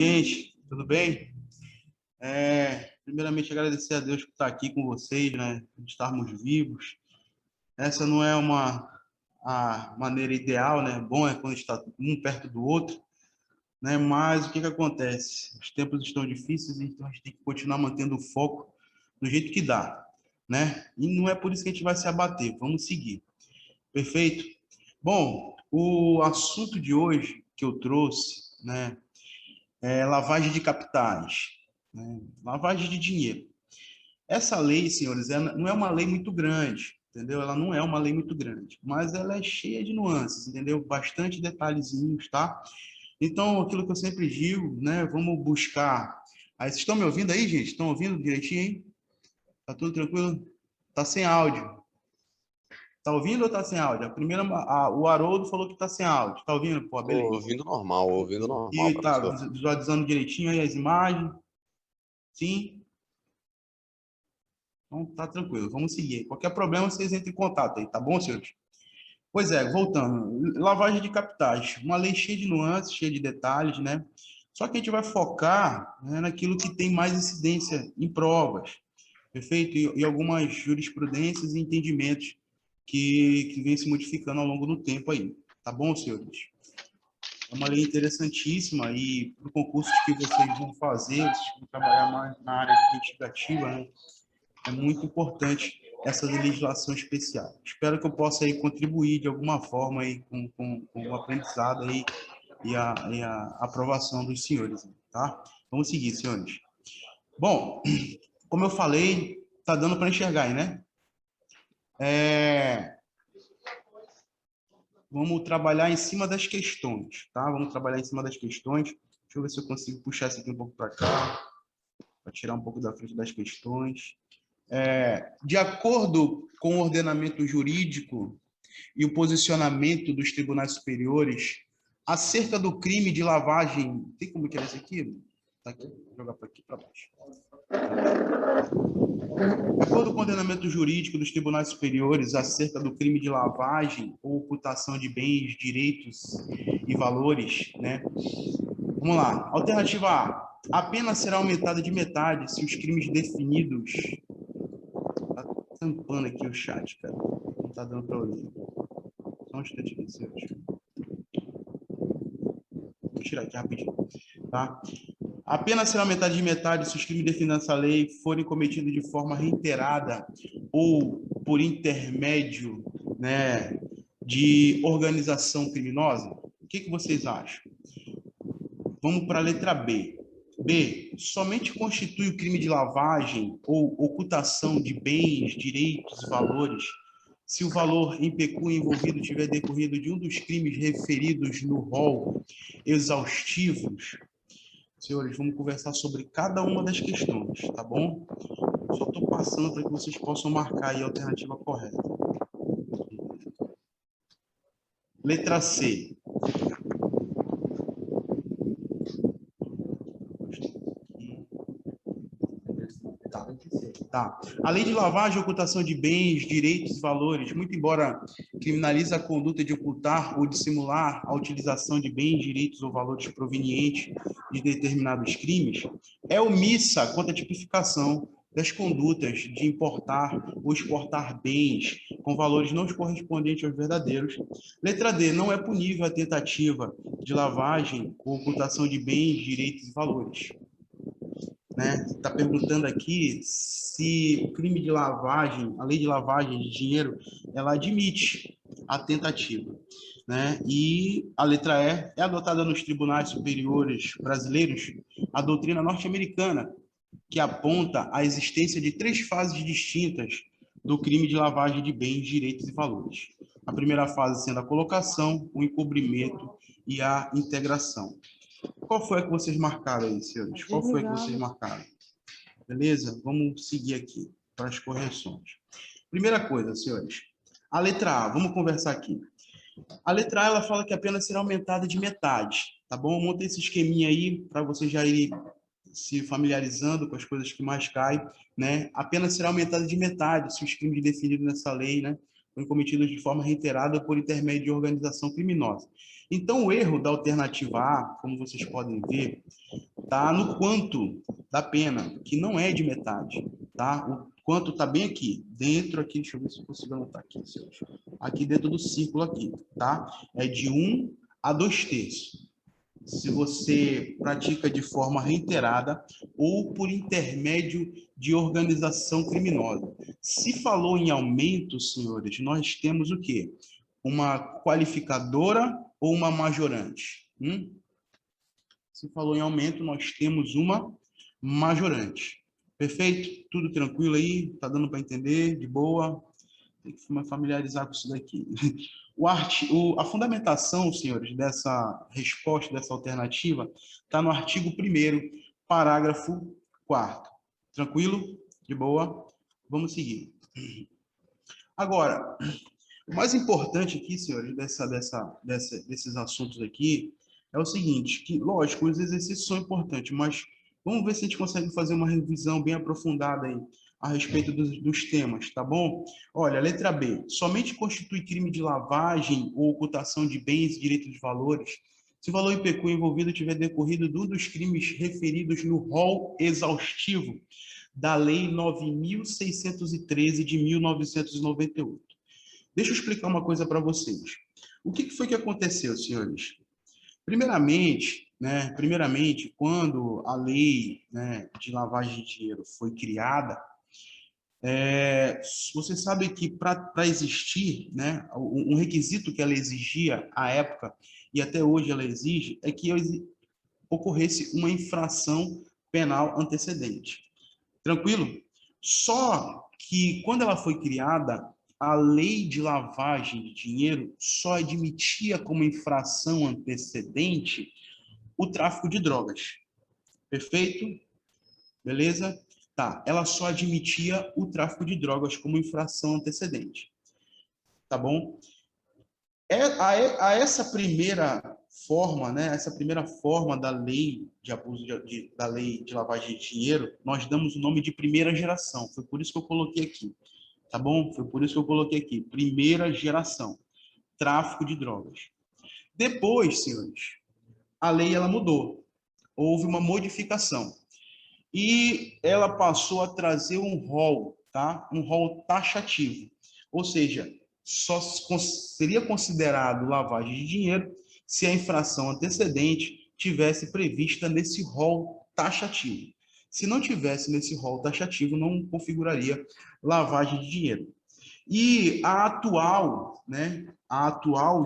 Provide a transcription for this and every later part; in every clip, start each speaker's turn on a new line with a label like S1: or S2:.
S1: Gente, tudo bem? Primeiramente, agradecer a Deus por estar aqui com vocês, né? Por estarmos vivos. Essa não é a maneira ideal, né? Bom é quando está um perto do outro, né? Mas o que acontece? Os tempos estão difíceis, então a gente tem que continuar mantendo o foco do jeito que dá, né? E não é por isso que a gente vai se abater, vamos seguir. Perfeito? Bom, o assunto de hoje que eu trouxe, né? Lavagem de capitais, né? Lavagem de dinheiro. Essa lei, senhores, não é uma lei muito grande, entendeu? Ela não é uma lei muito grande, mas ela é cheia de nuances, entendeu? Bastante detalhezinhos, tá? Então, aquilo que eu sempre digo, né? Vamos buscar. Aí, vocês estão me ouvindo aí, gente? Estão ouvindo direitinho aí? Tá tudo tranquilo? Tá sem áudio. Tá ouvindo ou tá sem áudio? O Haroldo falou que tá sem áudio. Tá ouvindo? Pô, beleza.
S2: Ouvindo normal,
S1: E tá
S2: professor.
S1: visualizando direitinho aí as imagens? Sim? Então, tá tranquilo, vamos seguir. Qualquer problema, vocês entrem em contato aí, tá bom, senhores? Pois é, voltando. Lavagem de capitais. Uma lei cheia de nuances, cheia de detalhes, né? Só que a gente vai focar, né, naquilo que tem mais incidência em provas, perfeito? E algumas jurisprudências e entendimentos que vêm se modificando ao longo do tempo aí. Tá bom, senhores? É uma lei interessantíssima e para o concurso que vocês vão fazer, vocês vão trabalhar mais na área investigativa, né? É muito importante essa legislação especial. Espero que eu possa aí contribuir de alguma forma aí com o aprendizado aí e a aprovação dos senhores, tá? Vamos seguir, senhores. Bom, como eu falei, tá dando para enxergar aí, né? Vamos trabalhar em cima das questões, tá? Vamos trabalhar em cima das questões. Deixa eu ver se eu consigo puxar isso aqui um pouco para cá, para tirar um pouco da frente das questões. De acordo com o ordenamento jurídico e o posicionamento dos tribunais superiores acerca do crime de lavagem. Tem como tirar isso aqui? Tá aqui, vou jogar para aqui para baixo. De acordo com o ordenamento jurídico dos tribunais superiores acerca do crime de lavagem ou ocultação de bens, direitos e valores, né? Vamos lá. Alternativa A. A pena será aumentada de metade se os crimes definidos. Tá tampando aqui o chat, cara. Não tá dando para ouvir. Só um instantinho, senhores. Vou tirar aqui rapidinho, tá? A pena será aumentada de metade se os crimes definidos nessa lei forem cometidos de forma reiterada ou por intermédio, né, de organização criminosa. O que vocês acham? Vamos para a letra B. B. Somente constitui o crime de lavagem ou ocultação de bens, direitos e valores se o valor em pecúnia envolvido tiver decorrido de um dos crimes referidos no rol exaustivos. Senhores, vamos conversar sobre cada uma das questões, tá bom? Só estou passando para que vocês possam marcar aí a alternativa correta. Letra C. Tá. A lei de lavagem e ocultação de bens, direitos e valores, muito embora criminalize a conduta de ocultar ou dissimular a utilização de bens, direitos ou valores provenientes de determinados crimes, é omissa quanto à tipificação das condutas de importar ou exportar bens com valores não correspondentes aos verdadeiros. Letra D. Não é punível a tentativa de lavagem ou ocultação de bens, direitos e valores. Né? Está perguntando aqui se o crime de lavagem, a lei de lavagem de dinheiro, ela admite a tentativa, né? E a letra E é adotada nos tribunais superiores brasileiros a doutrina norte-americana, que aponta a existência de 3 fases distintas do crime de lavagem de bens, direitos e valores. A primeira fase sendo a colocação, o encobrimento e a integração. Qual foi a que vocês marcaram aí, senhores? Qual foi a que vocês marcaram? Beleza? Vamos seguir aqui para as correções. Primeira coisa, senhores. A letra A, vamos conversar aqui. A letra A, ela fala que a pena será aumentada de metade, tá bom? Monta esse esqueminha aí para vocês já irem se familiarizando com as coisas que mais caem, né? A pena será aumentada de metade se os crimes definidos nessa lei, né, forem cometidos de forma reiterada por intermédio de organização criminosa. Então, o erro da alternativa A, como vocês podem ver, tá no quanto da pena, que não é de metade, tá? O quanto tá bem aqui, dentro aqui, deixa eu ver se eu consigo anotar aqui, aqui dentro do círculo aqui, tá? É de 1 a 2/3. Se você pratica de forma reiterada ou por intermédio de organização criminosa. Se falou em aumento, senhores, nós temos o quê? Uma qualificadora ou uma majorante? Se falou em aumento, nós temos uma majorante. Perfeito? Tudo tranquilo aí? Tá dando para entender? De boa? Tem que me familiarizar com isso daqui. A fundamentação, senhores, dessa resposta, dessa alternativa, está no artigo 1º, parágrafo 4º. Tranquilo? De boa? Vamos seguir. Agora, o mais importante aqui, senhores, desses assuntos aqui, é o seguinte, que, lógico, os exercícios são importantes, mas vamos ver se a gente consegue fazer uma revisão bem aprofundada aí a respeito dos temas, tá bom? Olha, letra B. Somente constitui crime de lavagem ou ocultação de bens e direitos de valores se o valor em pecúnia envolvido tiver decorrido de um dos crimes referidos no rol exaustivo da Lei 9.613 de 1998. Deixa eu explicar uma coisa para vocês. O que foi que aconteceu, senhores? Primeiramente, quando a lei, de lavagem de dinheiro foi criada, você sabe que para existir, um requisito que ela exigia à época, e até hoje ela exige, é que ocorresse uma infração penal antecedente. Tranquilo? Só que quando ela foi criada, a lei de lavagem de dinheiro só admitia como infração antecedente o tráfico de drogas. Perfeito? Beleza? Tá. Ela só admitia o tráfico de drogas como infração antecedente. Tá bom? A essa primeira forma, essa primeira forma da lei de abuso da lei de lavagem de dinheiro, nós damos o nome de primeira geração. Foi por isso que eu coloquei aqui. Tá bom? Foi por isso que eu coloquei aqui. Primeira geração. Tráfico de drogas. Depois, senhores, a lei ela mudou. Houve uma modificação. E ela passou a trazer um rol, tá? Um rol taxativo. Ou seja, só seria considerado lavagem de dinheiro se a infração antecedente tivesse prevista nesse rol taxativo. Se não tivesse nesse rol taxativo, não configuraria lavagem de dinheiro. E a atual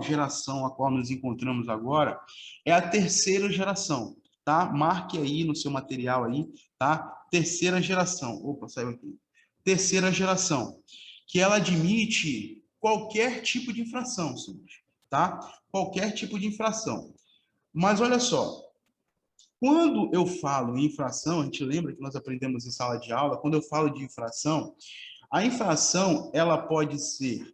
S1: geração a qual nos encontramos agora é a terceira geração, tá? Marque aí no seu material aí, tá? Terceira geração. Opa, saiu aqui. Terceira geração, que ela admite qualquer tipo de infração, senhores, tá? Qualquer tipo de infração. Mas olha só, quando eu falo em infração, a gente lembra que nós aprendemos em sala de aula, quando eu falo de infração, a infração ela pode ser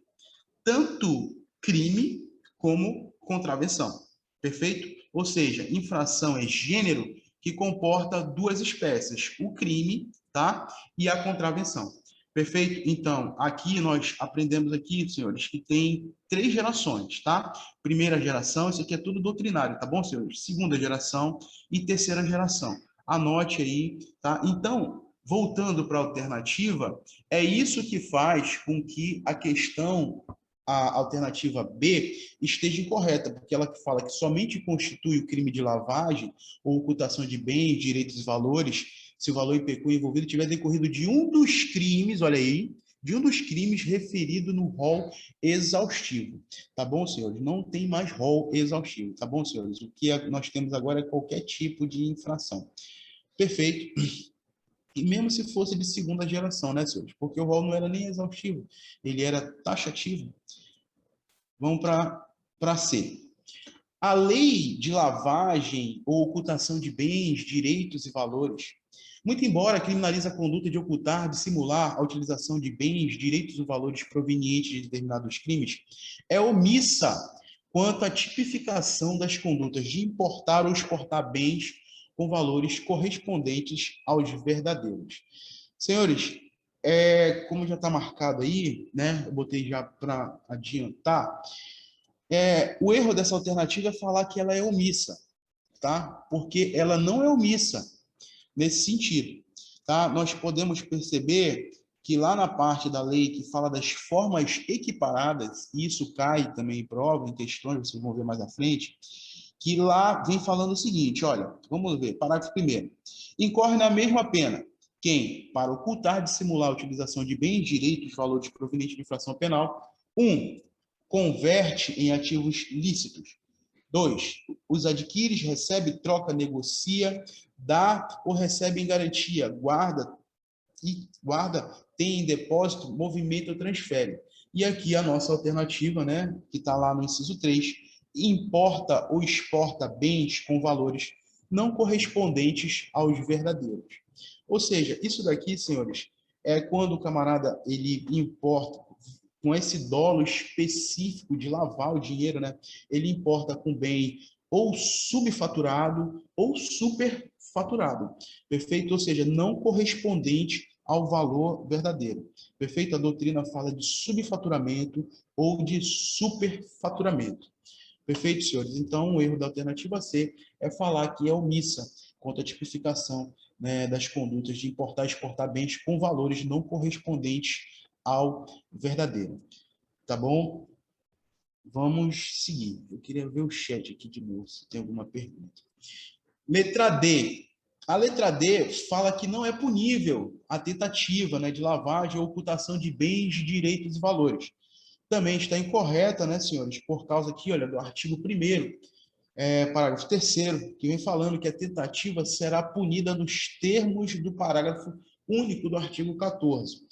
S1: tanto crime como contravenção, perfeito? Ou seja, infração é gênero que comporta duas espécies, o crime, tá? E a contravenção. Perfeito? Então, aqui nós aprendemos aqui, senhores, que tem 3 gerações, tá? Primeira geração, isso aqui é tudo doutrinário, tá bom, senhores? Segunda geração e terceira geração. Anote aí, tá? Então, voltando para a alternativa, é isso que faz com que a questão, a alternativa B, esteja incorreta, porque ela fala que somente constitui o crime de lavagem ou ocultação de bens, direitos e valores, se o valor em pecúnia envolvido tiver decorrido de um dos crimes, olha aí, de um dos crimes referido no rol exaustivo. Tá bom, senhores? Não tem mais rol exaustivo, tá bom, senhores? O que nós temos agora é qualquer tipo de infração. Perfeito. E mesmo se fosse de segunda geração, né, senhores? Porque o rol não era nem exaustivo, ele era taxativo. Vamos para C. A lei de lavagem ou ocultação de bens, direitos e valores, muito embora criminalize a conduta de ocultar, dissimular a utilização de bens, direitos ou valores provenientes de determinados crimes, é omissa quanto à tipificação das condutas de importar ou exportar bens com valores correspondentes aos verdadeiros. Senhores, como já está marcado aí, eu botei já para adiantar, o erro dessa alternativa é falar que ela é omissa. tá? Porque ela não é omissa nesse sentido, tá? Nós podemos perceber que lá na parte da lei que fala das formas equiparadas, e isso cai também em prova, em questões, vocês vão ver mais à frente, que lá vem falando o seguinte, olha, vamos ver, parágrafo 1º. Incorre na mesma pena quem, para ocultar, dissimular a utilização de bens, direitos, valores provenientes de infração penal, 1. Converte em ativos lícitos. 2. Os adquire, recebe, troca, negocia, dá ou recebe em garantia, guarda, tem em depósito, movimento ou transfere. E aqui a nossa alternativa, né, que está lá no inciso 3, importa ou exporta bens com valores não correspondentes aos verdadeiros. Ou seja, isso daqui, senhores, é quando o camarada ele importa com esse dolo específico de lavar o dinheiro, né? Ele importa com bem ou subfaturado ou superfaturado, perfeito? Ou seja, não correspondente ao valor verdadeiro, perfeito? A doutrina fala de subfaturamento ou de superfaturamento, perfeito, senhores? Então, o erro da alternativa C é falar que é omissa quanto à tipificação, né, das condutas de importar e exportar bens com valores não correspondentes ao verdadeiro. Tá bom? Vamos seguir. Eu queria ver o chat aqui de novo, se tem alguma pergunta. Letra D. A letra D fala que não é punível a tentativa, né, de lavagem ou ocultação de bens, direitos e valores. Também está incorreta, né, senhores, por causa aqui, olha, do artigo 1º, parágrafo 3º, que vem falando que a tentativa será punida nos termos do parágrafo único do artigo 14.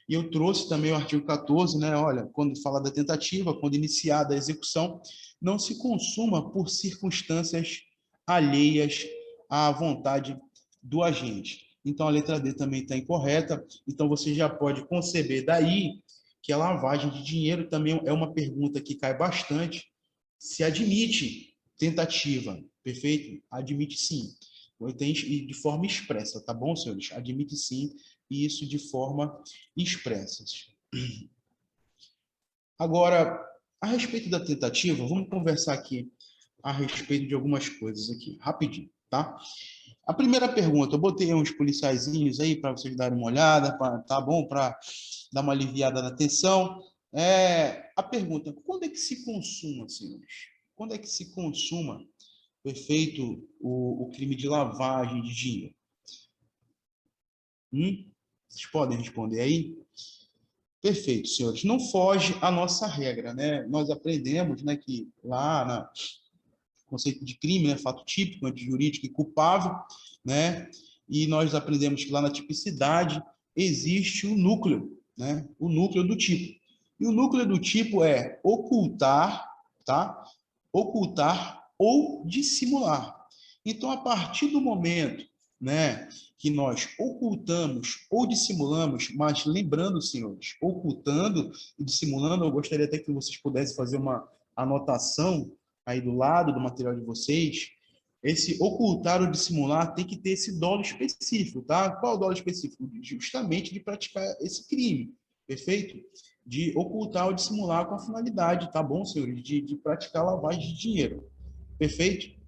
S1: E eu trouxe também o artigo 14, né? Olha, quando fala da tentativa, quando iniciada a execução, não se consuma por circunstâncias alheias à vontade do agente. Então, a letra D também está incorreta. Então, você já pode conceber daí que a lavagem de dinheiro também é uma pergunta que cai bastante. Se admite tentativa, perfeito? Admite sim. E de forma expressa, tá bom, senhores? Admite sim, e isso de forma expressa. Agora, a respeito da tentativa, vamos conversar aqui a respeito de algumas coisas aqui, rapidinho, tá? A primeira pergunta, eu botei uns policiaizinhos aí para vocês darem uma olhada, tá bom? Para dar uma aliviada na tensão. A pergunta, quando é que se consuma, senhores? Quando é que se consuma, perfeito, o crime de lavagem de dinheiro? Vocês podem responder aí? Perfeito, senhores. Não foge a nossa regra, né? Nós aprendemos, né, que lá no conceito de crime, né, fato típico, antijurídico e culpável, né? E nós aprendemos que lá na tipicidade existe o núcleo, né? O núcleo do tipo. E o núcleo do tipo é ocultar, tá? Ocultar ou dissimular. Então, a partir do momento, né, que nós ocultamos ou dissimulamos, mas lembrando, senhores, ocultando e dissimulando, eu gostaria até que vocês pudessem fazer uma anotação aí do lado do material de vocês. Esse ocultar ou dissimular tem que ter esse dolo específico, tá? Qual o dolo específico? Justamente de praticar esse crime, perfeito? De ocultar ou dissimular com a finalidade, tá bom, senhores? De praticar lavagem de dinheiro, perfeito?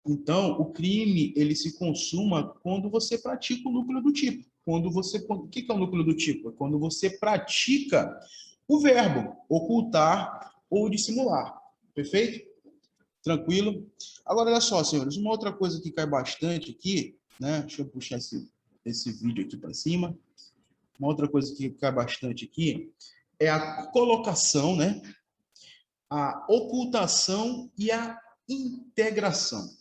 S1: Então, o crime, ele se consuma quando você pratica o núcleo do tipo. O que é o núcleo do tipo? É quando você pratica o verbo ocultar ou dissimular. Perfeito? Tranquilo? Agora, olha só, senhores, uma outra coisa que cai bastante aqui, né? Deixa eu puxar esse vídeo aqui para cima. Uma outra coisa que cai bastante aqui é a colocação, né? A ocultação e a integração.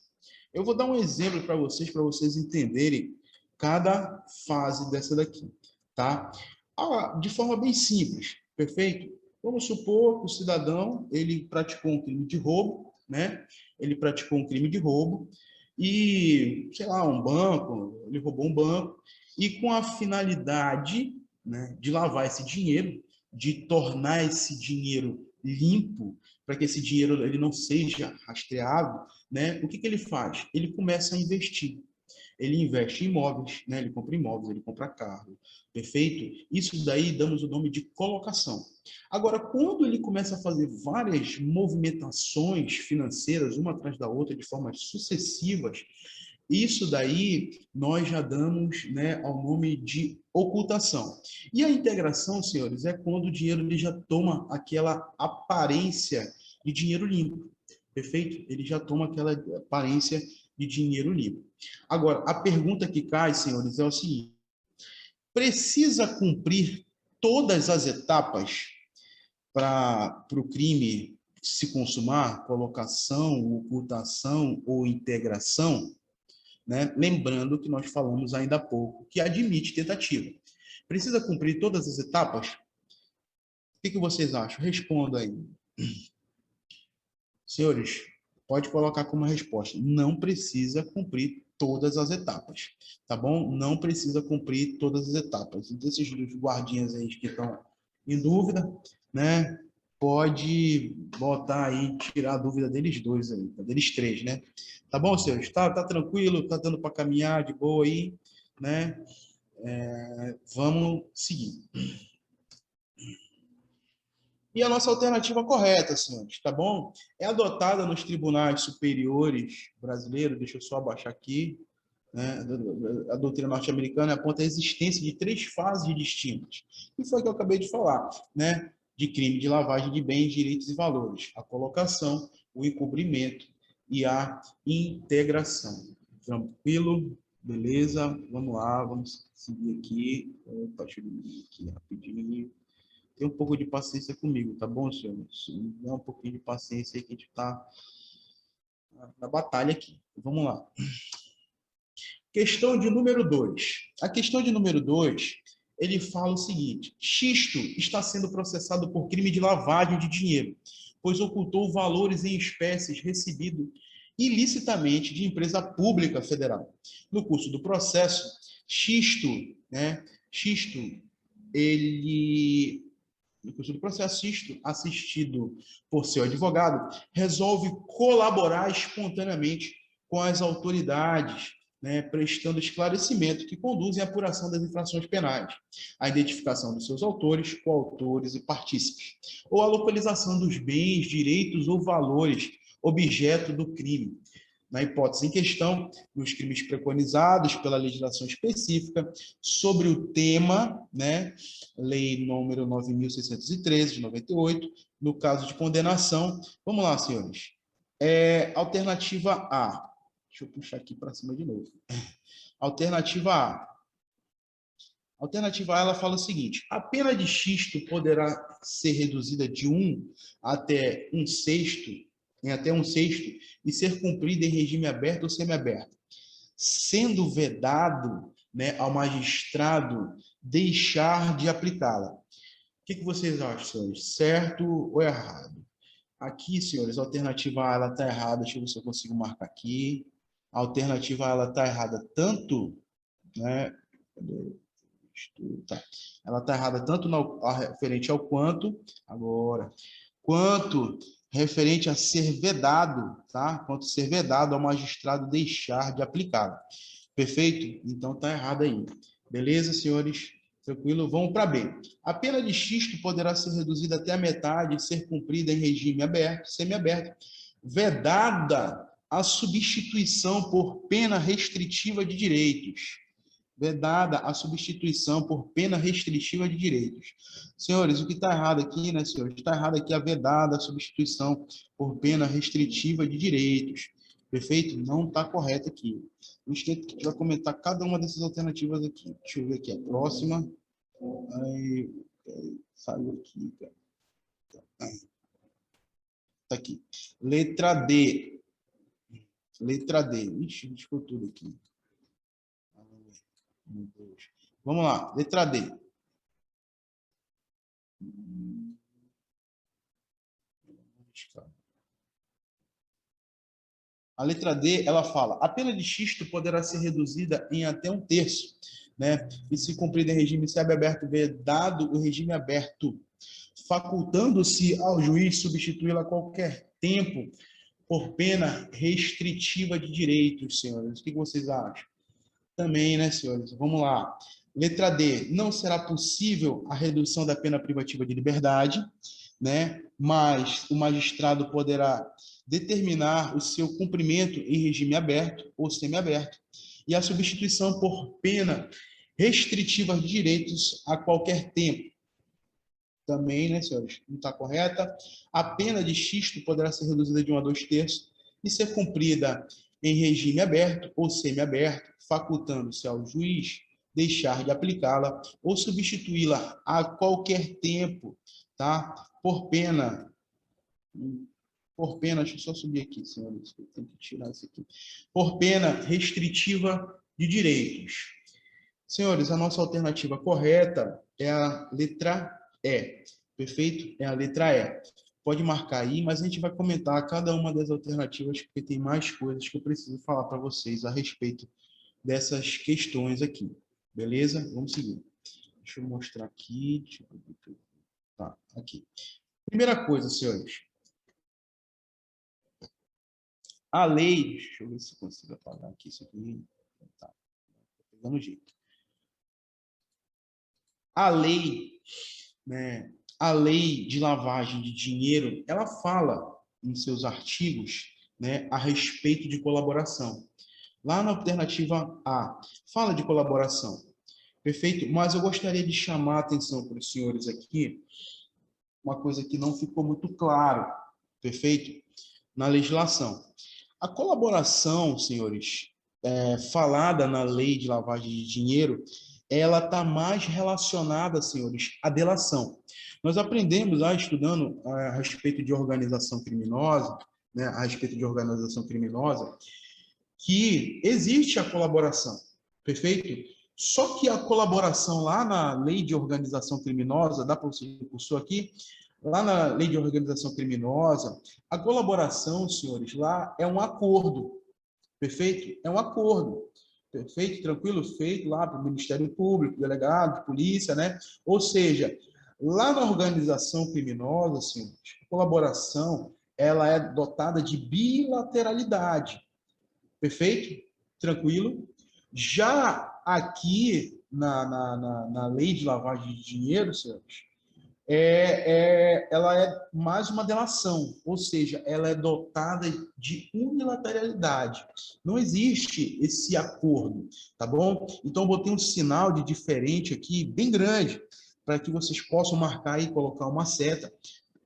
S1: Eu vou dar um exemplo para vocês entenderem cada fase dessa daqui, tá? De forma bem simples, perfeito? Vamos supor que o cidadão, ele praticou um crime de roubo, né? Ele praticou um crime de roubo e, sei lá, ele roubou um banco e com a finalidade, né, de lavar esse dinheiro, de tornar esse dinheiro limpo, para que esse dinheiro ele não seja rastreado, né? O que ele faz? Ele começa a investir. Ele investe em imóveis, né? Ele compra imóveis, ele compra carro, perfeito? Isso daí damos o nome de colocação. Agora, quando ele começa a fazer várias movimentações financeiras, uma atrás da outra, de formas sucessivas, isso daí nós já damos, né, ao nome de ocultação. E a integração, senhores, é quando o dinheiro ele já toma aquela aparência de dinheiro limpo. Perfeito? Ele já toma aquela aparência de dinheiro limpo. Agora, a pergunta que cai, senhores, é o seguinte: precisa cumprir todas as etapas para o crime se consumar, colocação, ocultação ou integração? Né? Lembrando que nós falamos ainda há pouco que admite tentativa. Precisa cumprir todas as etapas? O que vocês acham? Responda aí. Senhores, pode colocar como resposta: não precisa cumprir todas as etapas, tá bom? Não precisa cumprir todas as etapas. Então, esses dois guardinhas aí que estão em dúvida, né? Pode botar aí, tirar a dúvida deles dois aí, deles três, né? Tá bom, senhores? Tá tranquilo? Tá dando para caminhar de boa aí, né? Vamos seguir. E a nossa alternativa correta, senhores, tá bom? É adotada nos tribunais superiores brasileiros, deixa eu só abaixar aqui, né? A doutrina norte-americana aponta a existência de 3 fases distintas. E foi o que eu acabei de falar, né? De crime de lavagem de bens, direitos e valores. A colocação, o encobrimento e a integração. Tranquilo? Beleza? Vamos lá, vamos seguir aqui. Opa, deixa eu ver aqui rapidinho. Tem um pouco de paciência comigo, tá bom, senhor? Dá um pouquinho de paciência aí que a gente está na batalha aqui. Vamos lá. Questão de número 2. A questão de número 2, ele fala o seguinte: Xisto está sendo processado por crime de lavagem de dinheiro, pois ocultou valores em espécies recebidos ilicitamente de empresa pública federal. No curso do processo, Xisto, ele no curso do processo, assistido por seu advogado, resolve colaborar espontaneamente com as autoridades, né, prestando esclarecimento que conduzem à apuração das infrações penais, a identificação dos seus autores, coautores e partícipes, ou a localização dos bens, direitos ou valores objeto do crime, na hipótese em questão, nos crimes preconizados pela legislação específica, sobre o tema, né, lei número 9.613, de 98, no caso de condenação. Vamos lá, senhores. Alternativa A. Deixa eu puxar aqui para cima de novo. Alternativa A. Alternativa A, ela fala o seguinte: a pena de xisto poderá ser reduzida de 1 até 1/6, em até 1/6, e ser cumprida em regime aberto ou semiaberto, sendo vedado, né, ao magistrado deixar de aplicá-la. O que vocês acham, senhores? Certo ou errado? Aqui, senhores, a alternativa A ela está errada. Deixa eu ver se eu consigo marcar aqui. A alternativa A ela está errada tanto, né? Tá. Ela está errada tanto referente ao quanto, agora, quanto referente a ser vedado, tá? Quanto ser vedado ao magistrado deixar de aplicá-la. Perfeito? Então está errado aí. Beleza, senhores? Tranquilo? Vamos para B. A pena de xisto poderá ser reduzida até a metade e ser cumprida em regime aberto, semiaberto, vedada a substituição por pena restritiva de direitos. Vedada a substituição por pena restritiva de direitos. Senhores, o que está errado aqui, né, senhores? Está errado aqui a vedada a substituição por pena restritiva de direitos. Perfeito? Não está correto aqui. A gente vai comentar cada uma dessas alternativas aqui. Deixa eu ver aqui a próxima. Aí, saiu aqui, cara. Tá aqui. Letra D. Letra D. Ixi, ficou tudo aqui. Vamos lá, letra D. A letra D, ela fala: a pena de xisto poderá ser reduzida em até 1/3, né? E se cumprida em regime semiaberto, vedado o regime aberto, facultando-se ao juiz substituí-la a qualquer tempo por pena restritiva de direitos, senhores. O que vocês acham? Também, né, senhores? Vamos lá. Letra D. Não será possível a redução da pena privativa de liberdade, né? Mas o magistrado poderá determinar o seu cumprimento em regime aberto ou semiaberto e a substituição por pena restritiva de direitos a qualquer tempo. Também, né, senhores? Não está correta. A pena de xisto poderá ser reduzida de 1 a 2/3 e ser cumprida em regime aberto ou semiaberto, facultando-se ao juiz deixar de aplicá-la ou substituí-la a qualquer tempo, tá? Deixa eu só subir aqui, senhores, eu tenho que tirar isso aqui. Por pena restritiva de direitos. Senhores, a nossa alternativa correta é a letra E. Perfeito? É a letra E. Pode marcar aí, mas a gente vai comentar cada uma das alternativas, porque tem mais coisas que eu preciso falar para vocês a respeito dessas questões aqui. Beleza? Vamos seguir. Deixa eu mostrar aqui. Tá, aqui. Primeira coisa, senhores. A lei... Deixa eu ver se eu consigo apagar aqui isso aqui. Tá. Tô pegando jeito. A lei, né, a lei de lavagem de dinheiro, ela fala em seus artigos, né, a respeito de colaboração. Lá na alternativa A, fala de colaboração. Perfeito? Mas eu gostaria de chamar a atenção para os senhores aqui, uma coisa que não ficou muito claro, perfeito? Na legislação. A colaboração, senhores, falada na lei de lavagem de dinheiro, ela está mais relacionada, senhores, à delação. Nós aprendemos lá, estudando a respeito de organização criminosa, né, a respeito de organização criminosa, que existe a colaboração, perfeito? Só que a colaboração lá na lei de organização criminosa, dá para você cursou aqui, lá na lei de organização criminosa, a colaboração, senhores, lá é um acordo, perfeito? É um acordo. Perfeito, tranquilo, feito lá para o Ministério Público, delegado, polícia, né? Ou seja, lá na organização criminosa, senhores, a colaboração, ela é dotada de bilateralidade. Perfeito? Tranquilo? Já aqui na lei de lavagem de dinheiro, senhores, ela é mais uma delação, ou seja, ela é dotada de unilateralidade. Não existe esse acordo, tá bom? Então, eu botei um sinal de diferente aqui, bem grande, para que vocês possam marcar e colocar uma seta,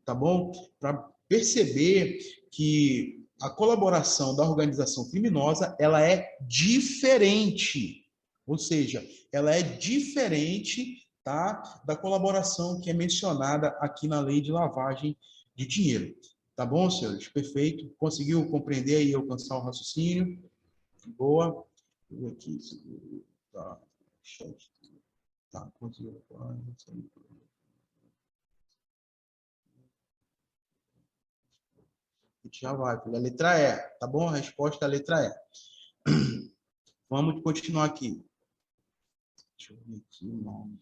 S1: tá bom? Para perceber que a colaboração da organização criminosa, ela é diferente, ou seja, ela é diferente, tá, da colaboração que é mencionada aqui na lei de lavagem de dinheiro. Tá bom, senhores? Perfeito. Conseguiu compreender e alcançar o raciocínio? Boa. Aqui, tá, conseguiu. Já vai, a letra E, tá bom? A resposta é a letra E. Vamos continuar aqui. Deixa eu ver aqui o nome.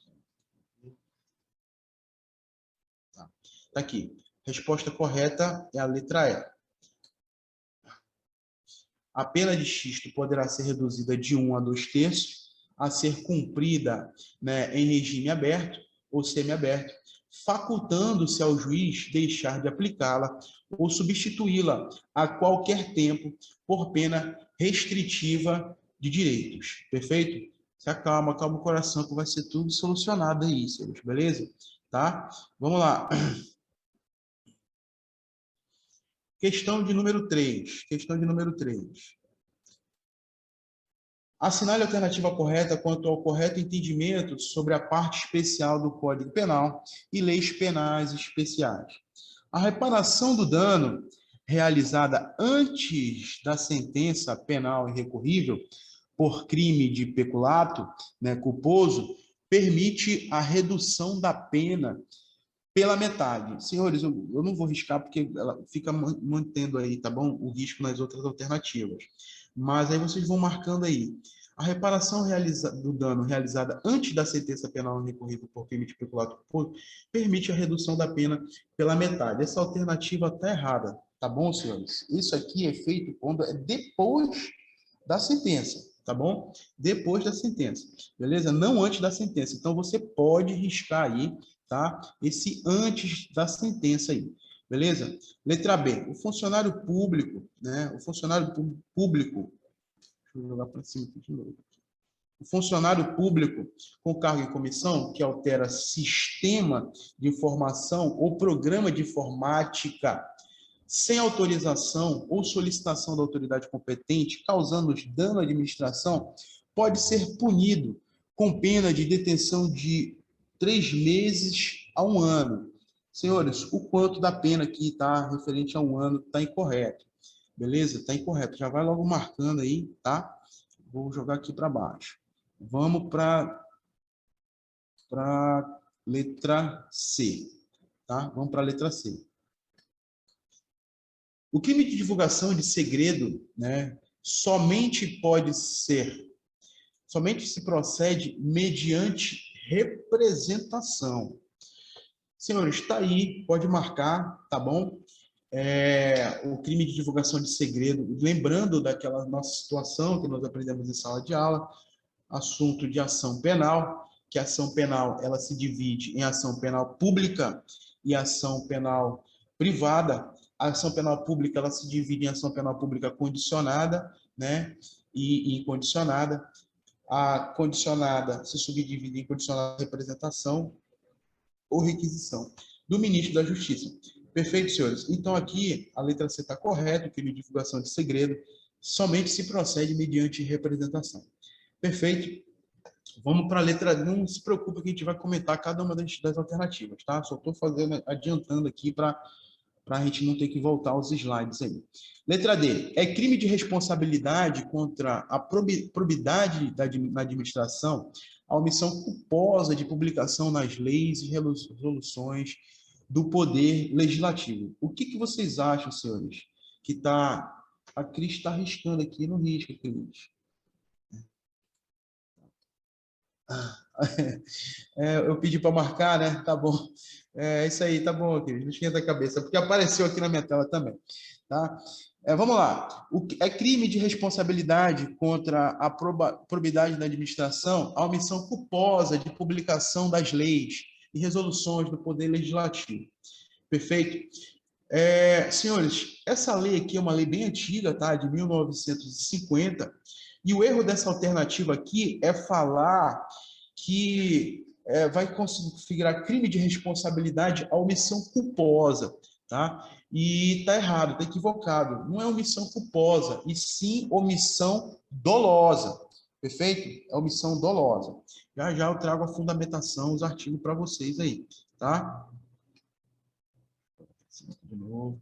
S1: Tá aqui. Resposta correta é a letra E. A pena de xisto poderá ser reduzida de 1 a 2/3, a ser cumprida, né, em regime aberto ou semiaberto, facultando-se ao juiz deixar de aplicá-la ou substituí-la a qualquer tempo por pena restritiva de direitos. Perfeito? Se acalma, calma o coração que vai ser tudo solucionado aí, senhores, beleza? Tá? Vamos lá. Questão de número 3. Questão de número 3. Assinale a alternativa correta quanto ao correto entendimento sobre a parte especial do Código Penal e leis penais especiais. A reparação do dano realizada antes da sentença penal irrecorrível por crime de peculato, né, culposo, permite a redução da pena pela metade. Senhores, eu não vou riscar porque ela fica mantendo aí, tá bom? O risco nas outras alternativas. Mas aí vocês vão marcando aí. A reparação do dano realizada antes da sentença penal recorrida por crime de peculato permite a redução da pena pela metade. Essa alternativa está errada, tá bom, senhores? Isso aqui é feito quando é depois da sentença, tá bom? Depois da sentença, beleza? Não antes da sentença. Então, você pode riscar aí, tá? Esse antes da sentença aí, beleza? Letra B, o funcionário público, né? O funcionário público, deixa eu jogar para cima aqui de novo. O funcionário público com cargo em comissão que altera sistema de informação ou programa de informática sem autorização ou solicitação da autoridade competente, causando dano à administração, pode ser punido com pena de detenção de 3 meses a 1 ano. Senhores, o quanto da pena aqui está referente a 1 ano está incorreto. Beleza? Está incorreto. Já vai logo marcando aí, tá? Vou jogar aqui para baixo. Vamos para letra C, tá? Vamos para a letra C. O crime de divulgação de segredo, né, somente se procede mediante representação. Senhores, está aí, pode marcar, tá bom? O crime de divulgação de segredo, lembrando daquela nossa situação que nós aprendemos em sala de aula, assunto de ação penal, que a ação penal ela se divide em ação penal pública e ação penal privada. A ação penal pública ela se divide em ação penal pública condicionada, né, e incondicionada. A condicionada se subdivide em condicionada de representação ou requisição do ministro da Justiça. Perfeito, senhores? Então, aqui, a letra C está correta, crime de divulgação de segredo, somente se procede mediante representação. Perfeito? Vamos para a letra D. Não se preocupe que a gente vai comentar cada uma das alternativas, tá? Só estou adiantando aqui para a gente não ter que voltar aos slides aí. Letra D. É crime de responsabilidade contra a probidade na administração a omissão culposa de publicação nas leis e resoluções do Poder Legislativo. O que vocês acham, senhores? Que tá... A Cris está arriscando aqui, não risca, Cris. Eu pedi para marcar, né? Tá bom. É isso aí, tá bom, Cris. Não esquenta a cabeça, porque apareceu aqui na minha tela também. Tá? Vamos lá. É crime de responsabilidade contra a probidade da administração a omissão culposa de publicação das leis e resoluções do Poder Legislativo. Perfeito? Senhores, essa lei aqui é uma lei bem antiga, tá? De 1950, e o erro dessa alternativa aqui é falar que vai configurar crime de responsabilidade a omissão culposa, tá? E tá errado, tá equivocado. Não é omissão culposa, e sim omissão dolosa. Perfeito? É omissão dolosa. Já já eu trago a fundamentação, os artigos para vocês aí, tá? De novo.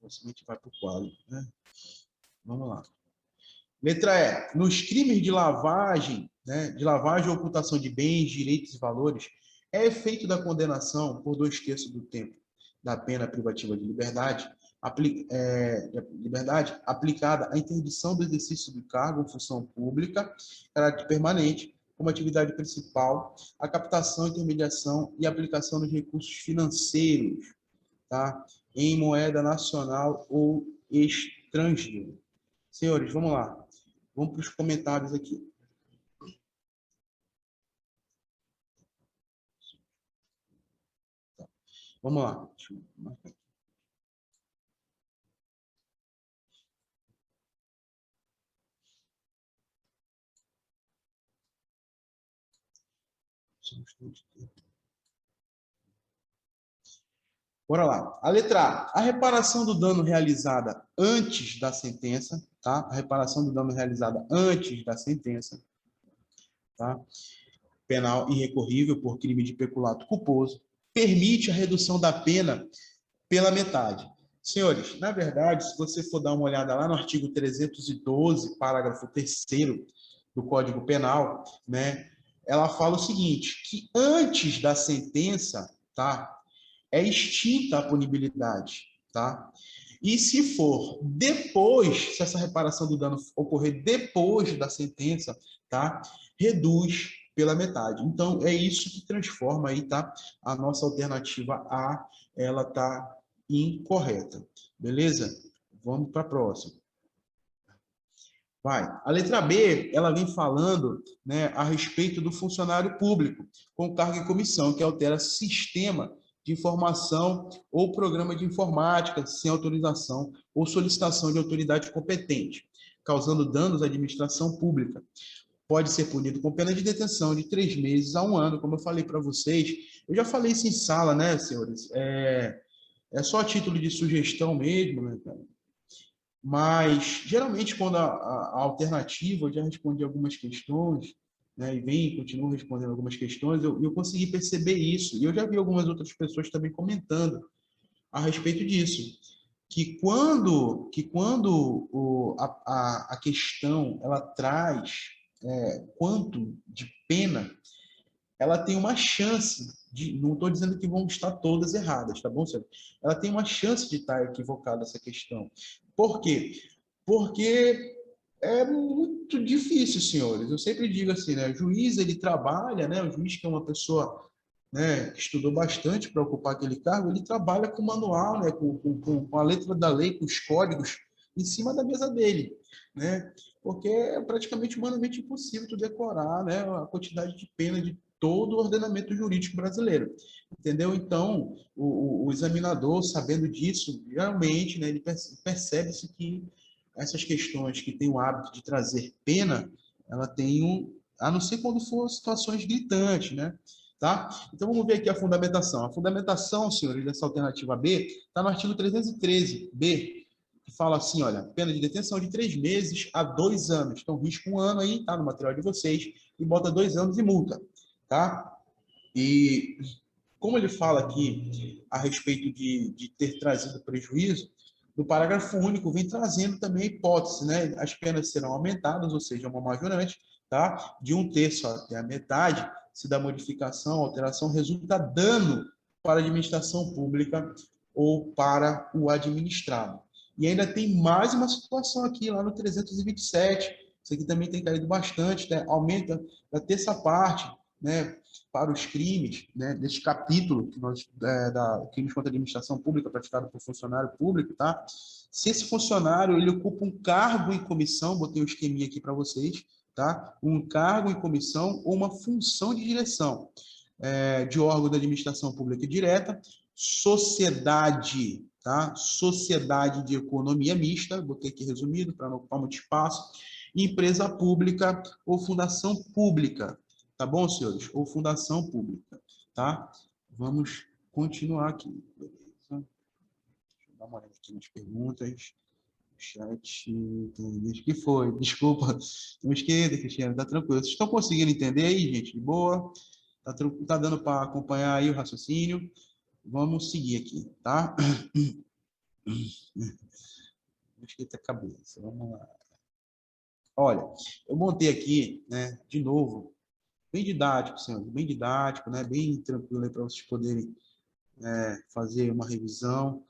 S1: Possivelmente vai para o quadro, né? Vamos lá. Letra E. Nos crimes de lavagem, né, de lavagem ou ocultação de bens, direitos e valores, é efeito da condenação por 2/3 do tempo da pena privativa de liberdade, aplicada à interdição do exercício do cargo ou função pública, caráter permanente, como atividade principal, a captação, intermediação e aplicação dos recursos financeiros, tá? Em moeda nacional ou estrangeira. Senhores, vamos lá. Vamos para os comentários aqui. Tá. Vamos lá. Deixa eu marcar aqui. Bora lá. A letra A. A reparação do dano realizada antes da sentença, tá? A reparação do dano realizada antes da sentença, tá? Penal irrecorrível por crime de peculato culposo, permite a redução da pena pela metade. Senhores, na verdade, se você for dar uma olhada lá no artigo 312, parágrafo 3º do Código Penal, né? Ela fala o seguinte, que antes da sentença, tá? É extinta a punibilidade, tá? E se for depois, se essa reparação do dano ocorrer depois da sentença, tá? Reduz pela metade. Então, é isso que transforma aí, tá? A nossa alternativa A, ela tá incorreta. Beleza? Vamos para a próxima. Vai. A letra B, ela vem falando, né, a respeito do funcionário público, com cargo e comissão, que altera sistema de informação ou programa de informática sem autorização ou solicitação de autoridade competente, causando danos à administração pública. Pode ser punido com pena de detenção de 3 meses a 1 ano, como eu falei para vocês. Eu já falei isso em sala, né, senhores? É só a título de sugestão mesmo, né, cara? Mas, geralmente, quando a alternativa, eu já respondi algumas questões, né, e continuo respondendo algumas questões, eu consegui perceber isso. E eu já vi algumas outras pessoas também comentando a respeito disso. Que quando a questão ela traz quanto de pena, ela tem uma chance de, não estou dizendo que vão estar todas erradas, tá bom, Sérgio? Ela tem uma chance de estar equivocada essa questão. Por quê? Porque é muito difícil, senhores. Eu sempre digo assim, né? O juiz, ele trabalha, né? O juiz que é uma pessoa, né, que estudou bastante para ocupar aquele cargo, ele trabalha com o manual, né? Com a letra da lei, com os códigos em cima da mesa dele, né? Porque é praticamente humanamente impossível tu decorar, né, a quantidade de pena de todo o ordenamento jurídico brasileiro, entendeu? Então, o examinador, sabendo disso, realmente, né, ele percebe-se que essas questões que têm o hábito de trazer pena, ela tem a não ser quando for situações gritantes, né? Tá? Então, vamos ver aqui a fundamentação. A fundamentação, senhores, dessa alternativa B, está no artigo 313b, que fala assim, olha, pena de detenção de 3 meses a 2 anos. Então, risco 1 ano aí, tá no material de vocês, e bota 2 anos e multa, tá? E como ele fala aqui a respeito de ter trazido prejuízo, no parágrafo único vem trazendo também a hipótese, né? As penas serão aumentadas, ou seja, uma majorante, tá? De 1/3 até a metade, se da modificação, alteração resulta dano para a administração pública ou para o administrado. E ainda tem mais uma situação aqui, lá no 327, isso aqui também tem caído bastante, né? Aumenta da terça parte, né, para os crimes, né, deste capítulo que nós, da crimes contra a administração pública praticado por funcionário público, tá? Se esse funcionário ele ocupa um cargo em comissão, botei um esqueminha aqui para vocês, tá? Um cargo em comissão ou uma função de direção de órgão da administração pública direta, sociedade, tá? Sociedade de economia mista, botei aqui resumido para não ocupar muito espaço, empresa pública ou fundação pública. Tá bom, senhores? Ou fundação pública, tá? Vamos continuar aqui, beleza? Deixa eu dar uma olhada aqui nas perguntas. Chat, o que foi? Desculpa. Não esquerda, Cristiano, tá tranquilo. Vocês estão conseguindo entender aí, gente? De boa? Tá dando para acompanhar aí o raciocínio? Vamos seguir aqui, tá? Não esquenta a cabeça. Vamos lá. Olha, eu montei aqui, né, de novo, bem didático, senhor, bem didático, né? Bem tranquilo aí para vocês poderem fazer uma revisão.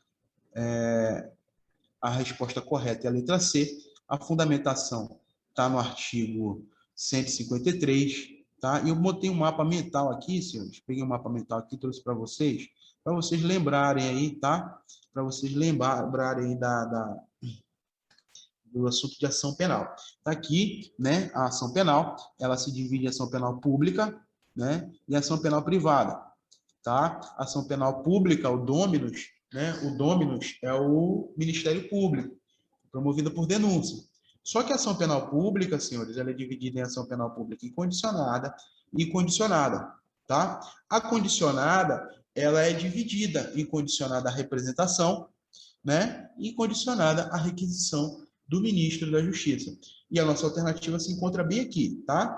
S1: A resposta correta é a letra C. A fundamentação está no artigo 153, tá? E eu botei um mapa mental aqui, senhores. Peguei um mapa mental aqui, trouxe para vocês lembrarem aí, tá? Para vocês lembrarem aí do assunto de ação penal. Tá aqui, né, a ação penal, ela se divide em ação penal pública, né, e ação penal privada, tá? Ação penal pública, o Dominus, né, o Dominus é o Ministério Público, promovido por denúncia. Só que a ação penal pública, senhores, ela é dividida em ação penal pública incondicionada e condicionada, tá? A condicionada, ela é dividida em condicionada à representação, né, e condicionada à requisição do ministro da Justiça. E a nossa alternativa se encontra bem aqui, tá?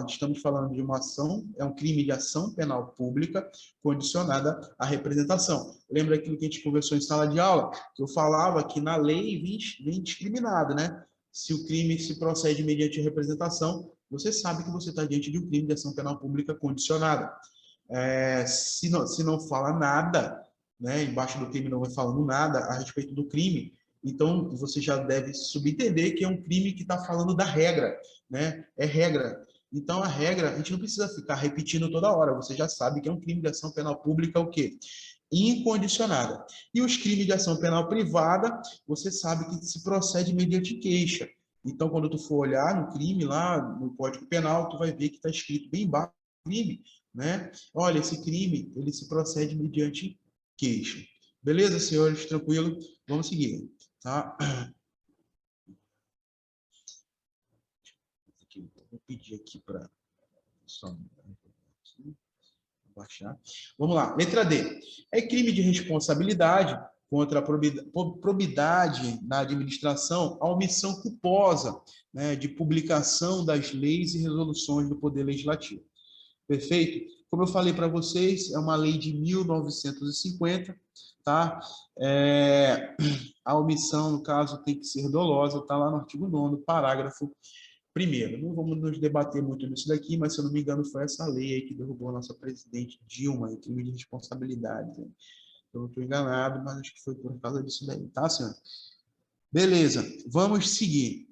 S1: Estamos falando de uma ação, é um crime de ação penal pública condicionada à representação. Lembra aquilo que a gente conversou em sala de aula? Que eu falava que na lei vem discriminado, né? Se o crime se procede mediante representação, você sabe que você está diante de um crime de ação penal pública condicionada. Se não fala nada, né, embaixo do crime não vai falando nada a respeito do crime, então você já deve subentender que é um crime que está falando da regra, né? É regra. Então a regra, a gente não precisa ficar repetindo toda hora, você já sabe que é um crime de ação penal pública o quê? Incondicionada. E os crimes de ação penal privada, você sabe que se procede mediante queixa. Então, quando tu for olhar no crime lá, no Código Penal, tu vai ver que está escrito bem embaixo do crime, né? Olha, esse crime, ele se procede mediante queixa. Beleza, senhores? Tranquilo? Vamos seguir, tá? Vou pedir aqui para só baixar. Vamos lá. Letra D. É crime de responsabilidade contra a probidade na administração a omissão culposa, né, de publicação das leis e resoluções do Poder Legislativo. Perfeito? Como eu falei para vocês, é uma lei de 1950, tá? A omissão, no caso, tem que ser dolosa, está lá no artigo 9º, parágrafo 1º. Não vamos nos debater muito nisso daqui, mas, se eu não me engano, foi essa lei aí que derrubou a nossa presidente Dilma, em crime de responsabilidade. Né? Eu não estou enganado, mas acho que foi por causa disso daí, tá, senhor? Beleza, vamos seguir.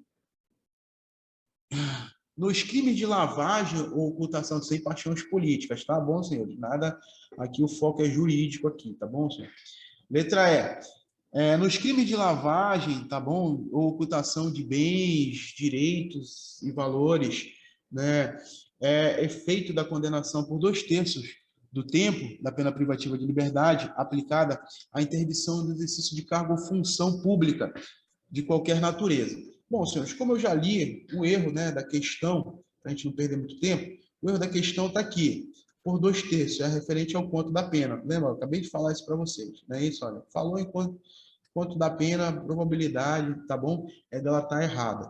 S1: Nos crimes de lavagem ou ocultação sem paixões políticas, tá bom, senhores? Nada, aqui o foco é jurídico aqui, tá bom, senhor? Letra E. Nos crimes de lavagem, tá bom? Ou ocultação de bens, direitos e valores, né? Efeito da condenação por 2/3 do tempo da pena privativa de liberdade aplicada à interdição do exercício de cargo ou função pública de qualquer natureza. Bom, senhores, como eu já li o erro, né, da questão, para a gente não perder muito tempo, o erro da questão está aqui, por 2/3, é referente ao quanto da pena. Lembra? Eu acabei de falar isso para vocês, não é isso? Olha, falou em quanto da pena, a probabilidade, tá bom? É dela estar errada,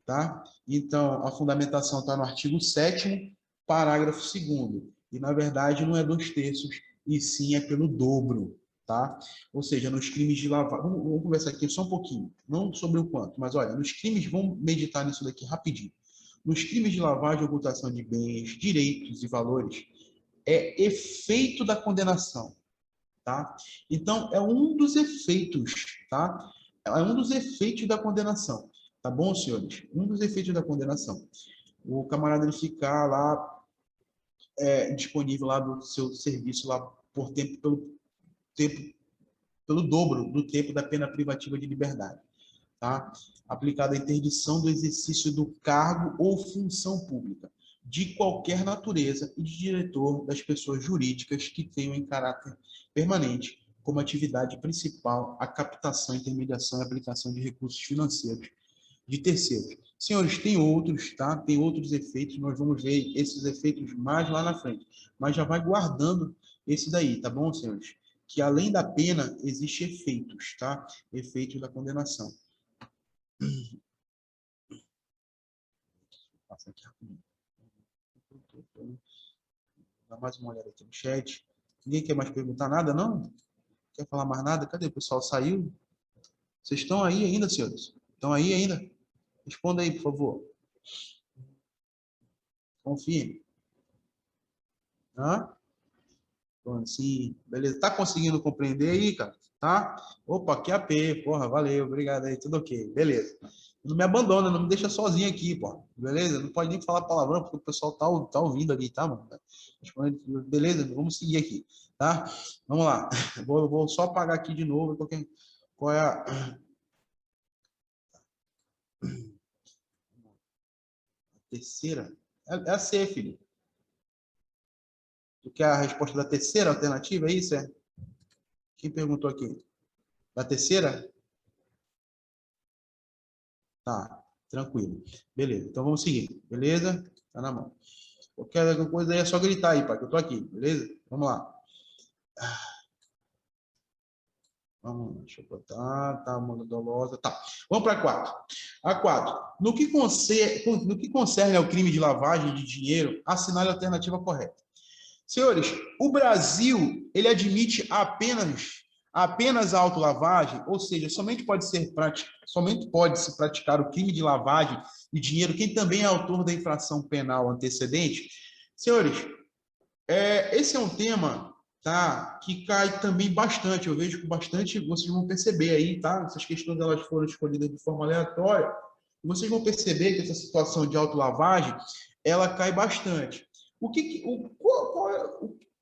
S1: tá? Então, a fundamentação está no artigo 7º, parágrafo 2º. E, na verdade, não é 2/3, e sim é pelo dobro, tá? Ou seja, nos crimes de lavagem... Vamos conversar aqui só um pouquinho, não sobre o quanto, mas, olha, nos crimes, vamos meditar nisso daqui rapidinho. Nos crimes de lavagem e ocultação de bens, direitos e valores, é efeito da condenação, tá? Então, é um dos efeitos, tá? É um dos efeitos da condenação, tá bom, senhores? Um dos efeitos da condenação. O camarada ele ficar lá disponível lá do seu serviço lá por pelo dobro do tempo da pena privativa de liberdade, tá? Aplicada a interdição do exercício do cargo ou função pública de qualquer natureza e de diretor das pessoas jurídicas que tenham em caráter permanente como atividade principal a captação, intermediação e aplicação de recursos financeiros de terceiros. Senhores, tem outros, tá? Tem outros efeitos, nós vamos ver esses efeitos mais lá na frente, mas já vai guardando esse daí, tá bom, senhores? Que além da pena, existem efeitos, tá? Efeitos da condenação. Passa aqui rapidinho. Dá mais uma olhada aqui no chat. Ninguém quer mais perguntar nada, não? Quer falar mais nada? Cadê? O pessoal saiu? Vocês estão aí ainda, senhores? Estão aí ainda? Responda aí, por favor. Confirme. Hã? Bom, sim, beleza. Tá conseguindo compreender aí, cara? Tá? Opa, que AP, porra, valeu, obrigado aí, tudo ok, beleza. Não me abandona, não me deixa sozinho aqui, pô, beleza? Não pode nem falar palavrão, porque o pessoal tá ouvindo ali, tá, mano? Beleza, vamos seguir aqui, tá? Vamos lá, vou só apagar aqui de novo, porque qual é a terceira? É a C, filho. Tu quer a resposta da terceira alternativa, é isso, é? Quem perguntou aqui? Da terceira? Tá, tranquilo. Beleza, então vamos seguir, beleza? Tá na mão. Qualquer coisa aí é só gritar aí, pai, que eu tô aqui, beleza? Vamos lá. Vamos, deixa eu botar, tá, mano, dolosa, tá. Vamos para a 4. A 4. No que concerne ao crime de lavagem de dinheiro, assinale a alternativa correta. Senhores, o Brasil, ele admite apenas a autolavagem, ou seja, somente pode se praticar o crime de lavagem de dinheiro quem também é autor da infração penal antecedente. Senhores, esse é um tema, tá, que cai também bastante, eu vejo que bastante, vocês vão perceber aí, tá? Essas questões elas foram escolhidas de forma aleatória, e vocês vão perceber que essa situação de autolavagem, ela cai bastante. O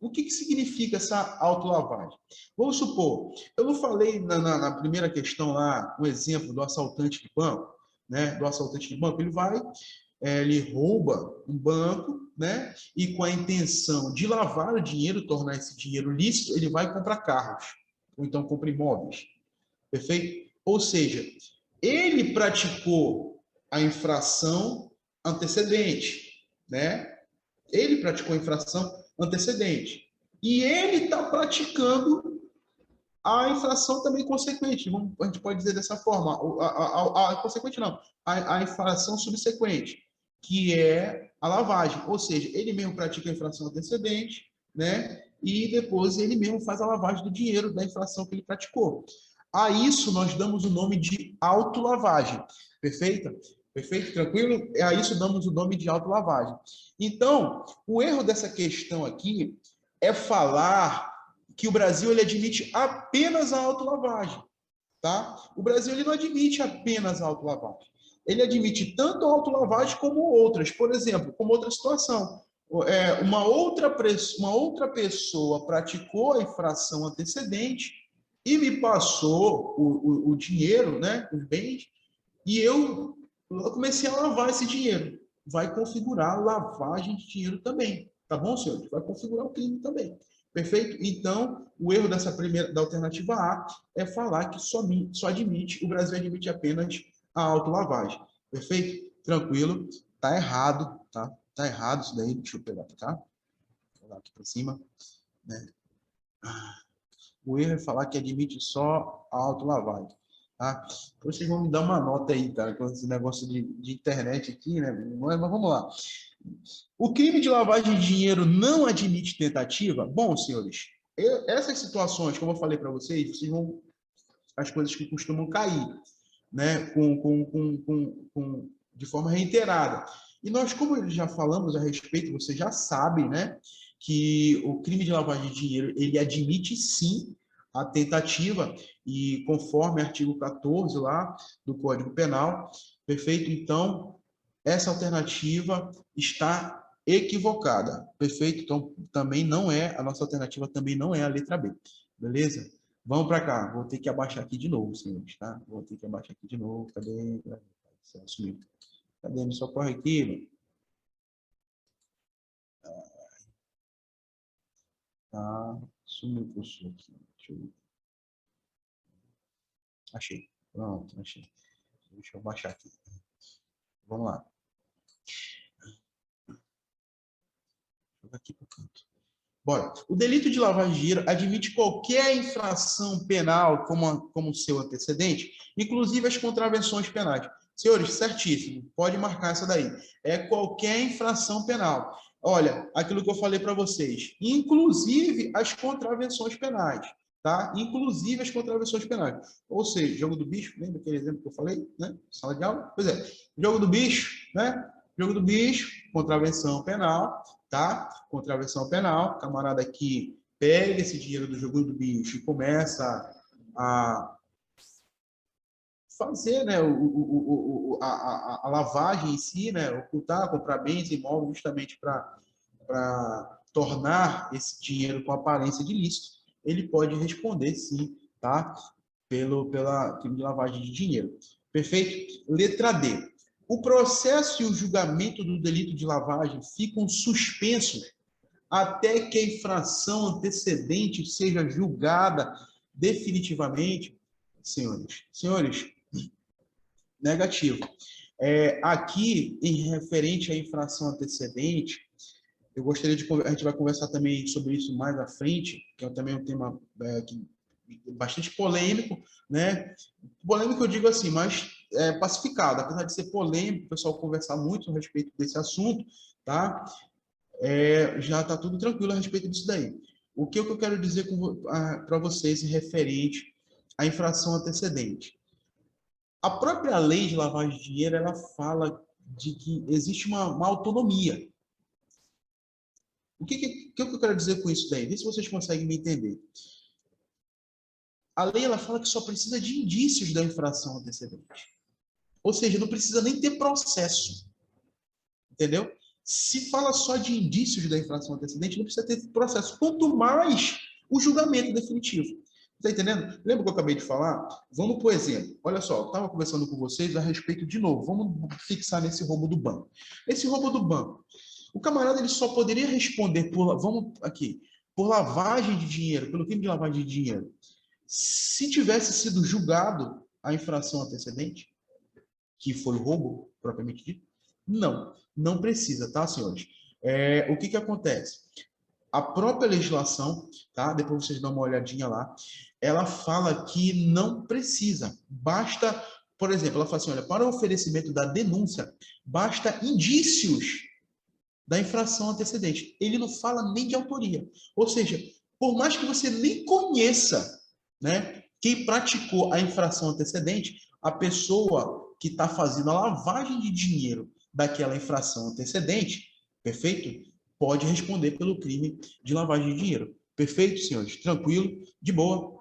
S1: que significa essa autolavagem? Vamos supor, eu não falei na primeira questão lá, um exemplo do assaltante de banco, né, do assaltante de banco, ele rouba um banco, né, e com a intenção de lavar o dinheiro, tornar esse dinheiro lícito, ele vai comprar carros, ou então compra imóveis, perfeito? Ou seja, ele praticou a infração antecedente, né? Ele praticou a infração antecedente. E ele está praticando a infração também consequente. A gente pode dizer dessa forma. Consequente não. A infração subsequente, que é a lavagem. Ou seja, ele mesmo pratica a infração antecedente, né? E depois ele mesmo faz a lavagem do dinheiro da infração que ele praticou. A isso nós damos o nome de autolavagem. Perfeito? Perfeito? Tranquilo? A isso damos o nome de autolavagem. Então, o erro dessa questão aqui é falar que o Brasil ele admite apenas a autolavagem. Tá? O Brasil ele não admite apenas a autolavagem. Ele admite tanto a autolavagem como outras. Por exemplo, como outra situação. Uma outra pessoa praticou a infração antecedente e me passou o dinheiro, né, os bens, e eu comecei a lavar esse dinheiro. Vai configurar lavagem de dinheiro também. Tá bom, senhores? Vai configurar o crime também. Perfeito? Então, o erro da alternativa A é falar que o Brasil admite apenas a autolavagem. Perfeito? Tranquilo? Tá errado, tá? Tá errado isso daí. Deixa eu pegar para cá. Vou pegar aqui para cima, né? O erro é falar que admite só a autolavagem. Tá? Vocês vão me dar uma nota aí, tá? Com esse negócio de internet aqui, né? Mas vamos lá. O crime de lavagem de dinheiro não admite tentativa? Bom, senhores, essas situações, como eu falei para vocês, as coisas que costumam cair, né? De forma reiterada. E nós, como já falamos a respeito, você já sabe, né? Que o crime de lavagem de dinheiro, ele admite sim a tentativa, e conforme artigo 14 lá do Código Penal, perfeito? Então, essa alternativa está equivocada, perfeito? Então, também não é, a nossa alternativa também não é a letra B, beleza? Vamos para cá, vou ter que abaixar aqui de novo, senhores, tá? Vou ter que abaixar aqui de novo, cadê? Sumiu. Cadê? Me socorre aqui, mano. Tá, sumiu o cursor aqui. Deixa eu ver. Achei. Pronto, achei. Deixa eu baixar aqui. Vamos lá. Vou aqui para o canto. Bora. O delito de lavagem de dinheiro admite qualquer infração penal como seu antecedente, inclusive as contravenções penais. Senhores, certíssimo. Pode marcar essa daí. É qualquer infração penal. Olha, aquilo que eu falei para vocês, inclusive as contravenções penais, tá? Inclusive as contravenções penais. Ou seja, jogo do bicho, lembra aquele exemplo que eu falei, né? Sala de aula? Pois é, jogo do bicho, né? Jogo do bicho, contravenção penal, tá? Contravenção penal, camarada que pega esse dinheiro do jogo do bicho e começa a fazer, né, a lavagem em si, né, ocultar, comprar bens e imóveis justamente para tornar esse dinheiro com aparência de ilícito, ele pode responder sim, tá? Pela crime de lavagem de dinheiro. Perfeito? Letra D. O processo e o julgamento do delito de lavagem ficam suspensos até que a infração antecedente seja julgada definitivamente. Senhores, negativo. Aqui, em referente à infração antecedente, eu gostaria a gente vai conversar também sobre isso mais à frente, que é também um tema bastante polêmico, né? Polêmico eu digo assim, mas pacificado, apesar de ser polêmico, o pessoal conversar muito a respeito desse assunto, tá? Já está tudo tranquilo a respeito disso daí. O que eu quero dizer para vocês em referente à infração antecedente? A própria lei de lavagem de dinheiro, ela fala de que existe uma autonomia. O que eu quero dizer com isso daí? Vê se vocês conseguem me entender. A lei ela fala que só precisa de indícios da infração antecedente. Ou seja, não precisa nem ter processo. Entendeu? Se fala só de indícios da infração antecedente, não precisa ter processo. Quanto mais o julgamento definitivo. Tá entendendo? Lembra que eu acabei de falar? Vamos por exemplo. Olha só, eu estava conversando com vocês a respeito de novo. Vamos fixar nesse roubo do banco. Esse roubo do banco. O camarada ele só poderia responder por lavagem de dinheiro, pelo crime de lavagem de dinheiro, se tivesse sido julgado a infração antecedente, que foi o roubo, propriamente dito. Não precisa, tá, senhores? O que acontece? A própria legislação, tá? Depois vocês dão uma olhadinha lá, ela fala que não precisa. Basta, por exemplo, ela fala assim, olha, para o oferecimento da denúncia, basta indícios da infração antecedente. Ele não fala nem de autoria. Ou seja, por mais que você nem conheça, né, quem praticou a infração antecedente, a pessoa que está fazendo a lavagem de dinheiro daquela infração antecedente, perfeito? Pode responder pelo crime de lavagem de dinheiro. Perfeito, senhores? Tranquilo? De boa?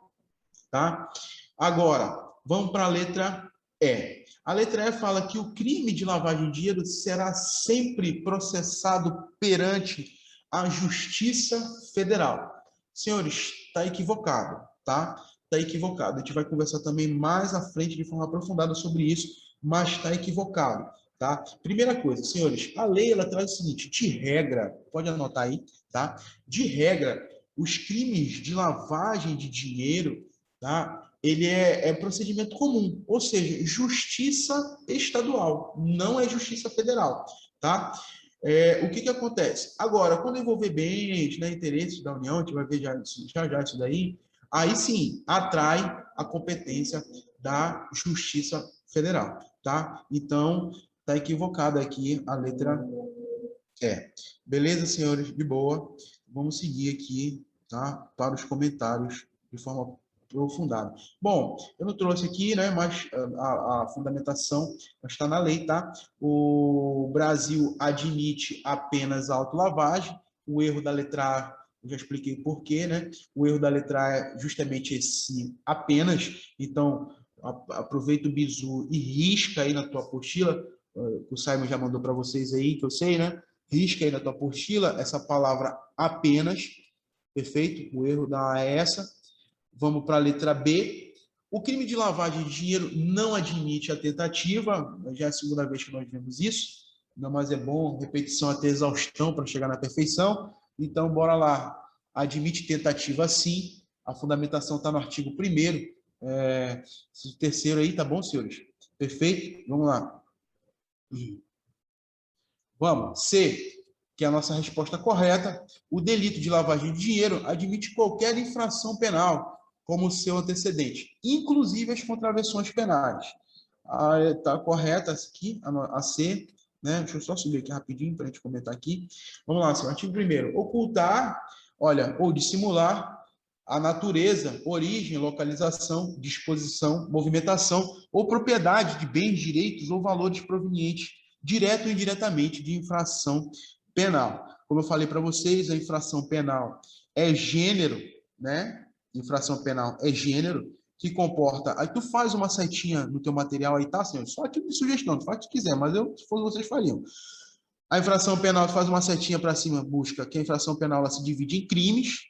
S1: Tá? Agora, vamos para a letra E. A letra E fala que o crime de lavagem de dinheiro será sempre processado perante a Justiça Federal. Senhores, está equivocado, tá? Está equivocado. A gente vai conversar também mais à frente de forma aprofundada sobre isso, mas está equivocado, tá? Primeira coisa, senhores, a lei ela traz o seguinte, de regra, pode anotar aí, tá? De regra, os crimes de lavagem de dinheiro, tá? Ele é procedimento comum, ou seja, justiça estadual, não é justiça federal, tá? O que acontece? Agora, quando envolver bens, né, interesses da União, a gente vai ver já isso daí, aí sim, atrai a competência da Justiça Federal, tá? Então, tá equivocada aqui a letra E. Beleza, senhores? De boa. Vamos seguir aqui, tá? Para os comentários de forma aprofundada. Bom, eu não trouxe aqui, né? Mas a fundamentação está na lei, tá? O Brasil admite apenas autolavagem. O erro da letra A, eu já expliquei por quê, né? O erro da letra A é justamente esse apenas. Então, aproveita o bizu e risca aí na tua apostila, que o Simon já mandou para vocês aí, que eu sei, né? Risca aí na tua apostila essa palavra apenas, perfeito? O erro da A é essa. Vamos para a letra B. O crime de lavagem de dinheiro não admite a tentativa, já é a segunda vez que nós vemos isso, não mais é bom, repetição até exaustão para chegar na perfeição. Então, bora lá. Admite tentativa sim, a fundamentação está no artigo 1º, o terceiro aí, tá bom, senhores? Perfeito? Vamos lá. Vamos. C, que é a nossa resposta correta. O delito de lavagem de dinheiro admite qualquer infração penal, como seu antecedente, inclusive as contravenções penais. Está correta aqui, a C, né? Deixa eu só subir aqui rapidinho para a gente comentar aqui. Vamos lá, senhor. Artigo 1º. Ocultar, olha, ou dissimular a natureza, origem, localização, disposição, movimentação ou propriedade de bens, direitos ou valores provenientes, direto ou indiretamente, de infração penal. Como eu falei para vocês, a infração penal é gênero, né? Infração penal é gênero, que comporta... Aí tu faz uma setinha no teu material aí, tá, senhor? Só tipo de sugestão, tu faz o que quiser, mas eu, se fosse vocês, fariam. A infração penal, tu faz uma setinha para cima, busca que a infração penal ela se divide em crimes,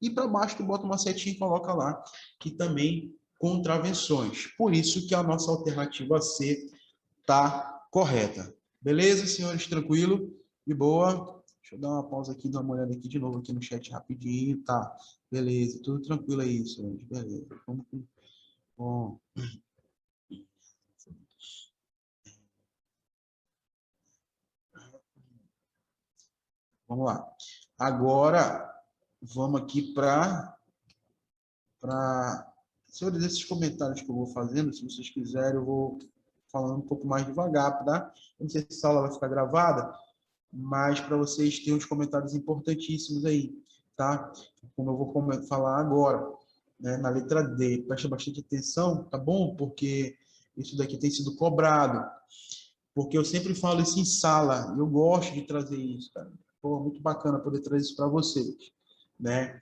S1: e para baixo tu bota uma setinha e coloca lá, que também contravenções. Por isso que a nossa alternativa C está correta. Beleza, senhores? Tranquilo? De boa? Deixa eu dar uma pausa aqui, dar uma olhada aqui de novo aqui no chat rapidinho. Tá, beleza. Tudo tranquilo aí, senhores. Beleza. Vamos com... Bom. Vamos lá. Agora, vamos aqui para... Senhores, esses comentários que eu vou fazendo, se vocês quiserem, eu vou falando um pouco mais devagar, tá? Eu não sei se essa aula vai ficar gravada, mas para vocês terem uns comentários importantíssimos aí, tá? Como eu vou falar agora, né? Na letra D. Presta bastante atenção, tá bom? Porque isso daqui tem sido cobrado. Porque eu sempre falo isso em sala, e eu gosto de trazer isso, cara. Pô, muito bacana poder trazer isso para vocês, né?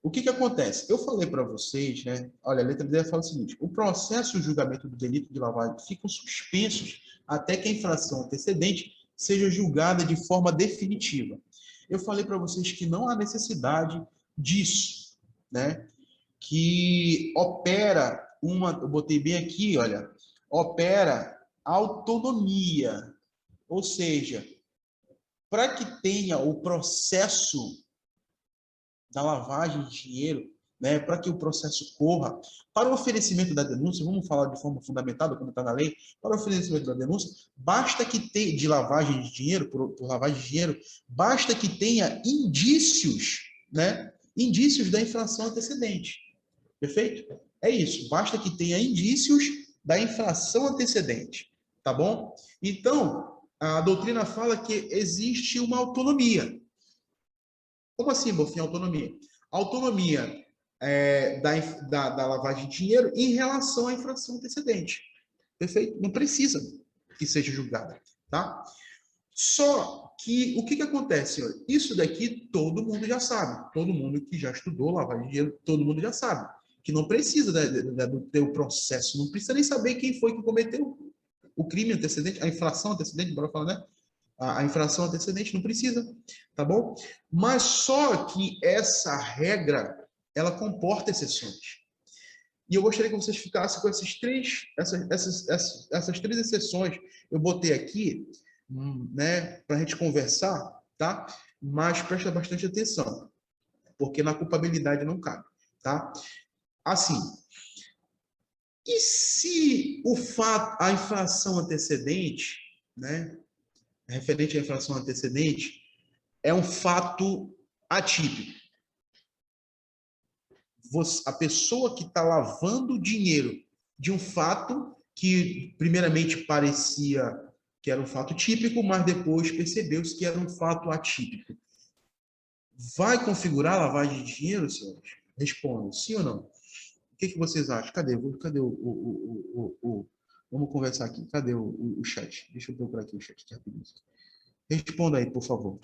S1: O que acontece? Eu falei para vocês, né? Olha, a letra D fala o seguinte: o processo e o julgamento do delito de lavagem ficam suspensos até que a infração antecedente seja julgada de forma definitiva. Eu falei para vocês que não há necessidade disso, né, que opera eu botei bem aqui, olha, opera autonomia, ou seja, para que tenha o processo da lavagem de dinheiro, né, para que o processo corra, para o oferecimento da denúncia, vamos falar de forma fundamentada, como está na lei, para o oferecimento da denúncia, basta que tenha, de lavagem de dinheiro, por lavagem de dinheiro, basta que tenha indícios, né, indícios da infração antecedente. Perfeito? É isso, basta que tenha indícios da infração antecedente, tá bom? Então, a doutrina fala que existe uma autonomia. Como assim, Bonfim, autonomia? Autonomia da lavagem de dinheiro em relação à infração antecedente. Perfeito? Não precisa que seja julgada, tá? Só que o que acontece? Senhor? Isso daqui todo mundo já sabe. Todo mundo que já estudou lavagem de dinheiro, todo mundo já sabe. Que não precisa do teu processo, não precisa nem saber quem foi que cometeu o crime antecedente, a infração antecedente, bora falar, né? A infração antecedente não precisa, tá bom? Mas só que essa regra, ela comporta exceções. E eu gostaria que vocês ficassem com essas três exceções. Eu botei aqui, né, para a gente conversar, tá? Mas presta bastante atenção, porque na culpabilidade não cabe, tá? Assim, e se a infração antecedente, né, referente à infração antecedente, é um fato atípico? A pessoa que está lavando dinheiro de um fato que primeiramente parecia que era um fato típico, mas depois percebeu-se que era um fato atípico. Vai configurar a lavagem de dinheiro, senhores? Respondam, sim ou não? O que vocês acham? Cadê vamos conversar aqui. Cadê o chat? Deixa eu procurar aqui o chat rapidinho. Responda aí, por favor.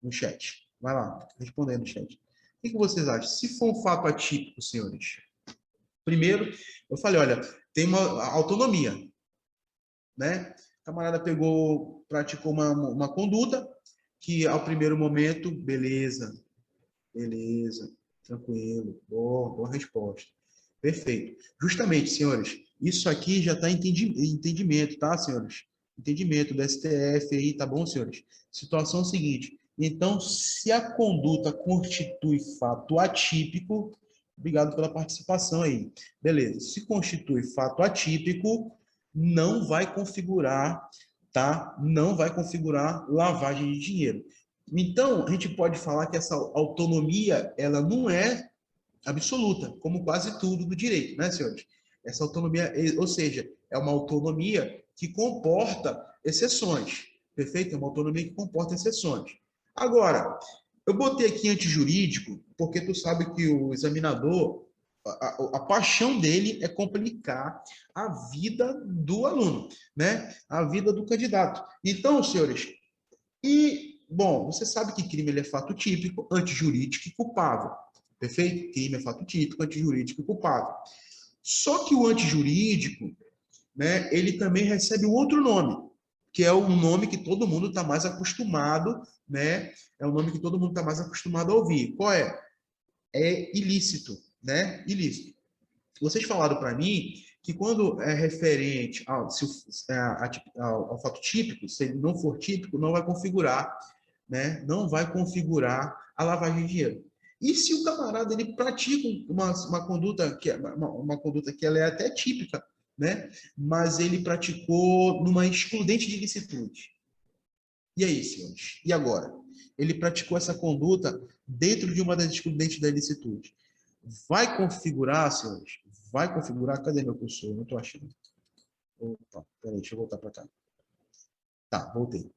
S1: No chat. Vai lá, responda aí no chat. O que vocês acham? Se for um fato atípico, senhores, primeiro, eu falei, olha, tem uma autonomia, né? O camarada praticou uma conduta que, ao primeiro momento, beleza, tranquilo, boa resposta. Perfeito. Justamente, senhores, isso aqui já está em entendimento, tá, senhores? Entendimento do STF aí, tá bom, senhores? Situação seguinte. Então, se a conduta constitui fato atípico, obrigado pela participação aí. Beleza. Se constitui fato atípico, não vai configurar, tá? Não vai configurar lavagem de dinheiro. Então, a gente pode falar que essa autonomia, ela não é absoluta, como quase tudo do direito, né, senhores? Essa autonomia, ou seja, é uma autonomia que comporta exceções, perfeito? É uma autonomia que comporta exceções. Agora, eu botei aqui antijurídico, porque tu sabe que o examinador, a paixão dele é complicar a vida do aluno, né? A vida do candidato. Então, senhores, bom, você sabe que crime ele é fato típico, antijurídico e culpável. Perfeito? Crime é fato típico, antijurídico e culpável. Só que o antijurídico, né, ele também recebe um outro nome, que é um nome que todo mundo está mais acostumado, né? É um nome que todo mundo está mais acostumado a ouvir. Qual é? É ilícito, né? Ilícito. Vocês falaram para mim que quando é referente ao fato típico, se ele não for típico, não vai configurar, né? Não vai configurar a lavagem de dinheiro. E se o camarada ele pratica uma conduta uma conduta que ela é até típica, né? Mas ele praticou numa excludente de ilicitude. E aí, senhores? E agora? Ele praticou essa conduta dentro de uma das excludentes da ilicitude. Vai configurar, senhores? Vai configurar? Cadê meu cursor? Não estou achando. Opa, peraí, deixa eu voltar para cá. Tá, voltei.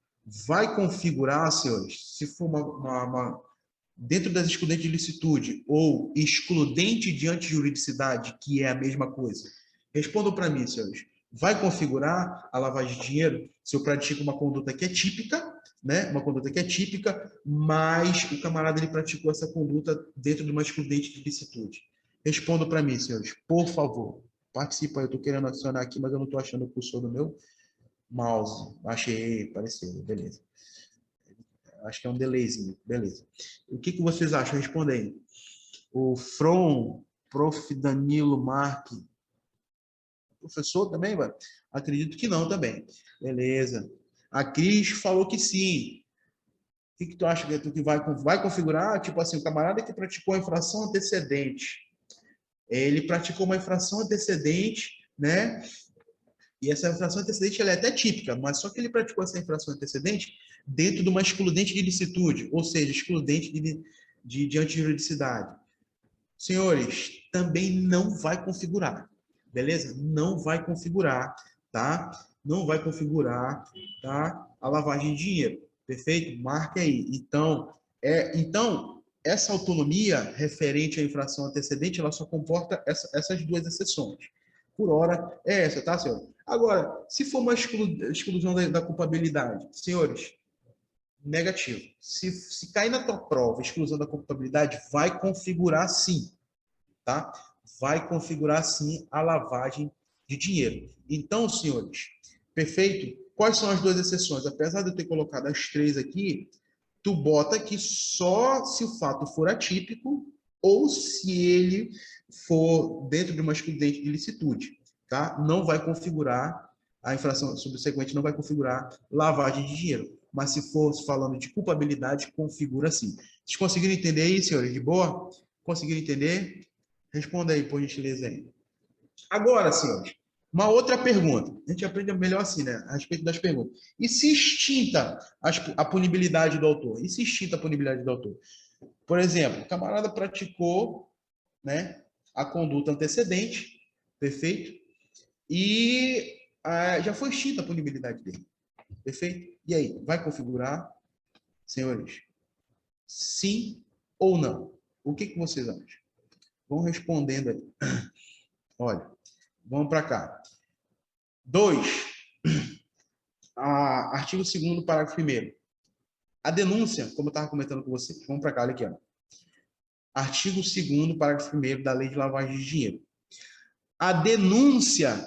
S1: Vai configurar, senhores, se for dentro das excludentes de licitude ou excludente de antijuridicidade, que é a mesma coisa. Respondam para mim, senhores. Vai configurar a lavagem de dinheiro se eu pratico uma conduta que é típica, né? Uma conduta que é típica, mas o camarada ele praticou essa conduta dentro de uma excludente de licitude. Respondam para mim, senhores, por favor. Participa, eu estou querendo acionar aqui, mas eu não estou achando o cursor do meu mouse. Achei, apareceu, beleza. Acho que é um delayzinho. Beleza. O que vocês acham? Responda aí. O From, Prof. Danilo Marque. Professor também, mano? Acredito que não também. Beleza. A Cris falou que sim. O que tu acha que tu que vai configurar? Tipo assim, o camarada que praticou a infração antecedente. Ele praticou uma infração antecedente, né? E essa infração antecedente ela é até típica, mas só que ele praticou essa infração antecedente dentro de uma excludente de licitude, ou seja, excludente de antijuridicidade. Senhores, também não vai configurar, beleza? Não vai configurar, tá? Não vai configurar, tá? A lavagem de dinheiro, perfeito? Marque aí. Então, essa autonomia referente à infração antecedente, ela só comporta essas duas exceções. Por hora, é essa, tá, senhor? Agora, se for uma exclusão da culpabilidade, senhores, negativo. Se cair na tua prova exclusão da culpabilidade, vai configurar sim, tá? Vai configurar sim a lavagem de dinheiro. Então, senhores, perfeito? Quais são as duas exceções? Apesar de eu ter colocado as três aqui, tu bota que só se o fato for atípico ou se ele for dentro de uma excludente de licitude, tá? Não vai configurar a infração subsequente, não vai configurar lavagem de dinheiro. Mas se for falando de culpabilidade, configura sim. Vocês conseguiram entender aí, senhores? De boa? Conseguiram entender? Responda aí, por gentileza aí. Agora, senhores, uma outra pergunta. A gente aprende melhor assim, né? A respeito das perguntas. E se extinta a punibilidade do autor? E se extinta a punibilidade do autor? Por exemplo, o camarada praticou, né, a conduta antecedente, perfeito? E já foi extinta a punibilidade dele, perfeito? E aí, vai configurar, senhores? Sim ou não? O que vocês acham? Vão respondendo aí. Olha, vamos para cá. 2. Artigo 2º, parágrafo 1º. A denúncia, como eu estava comentando com vocês, vamos para cá, olha aqui, ó. Artigo 2º, parágrafo 1º da Lei de Lavagem de Dinheiro. A denúncia,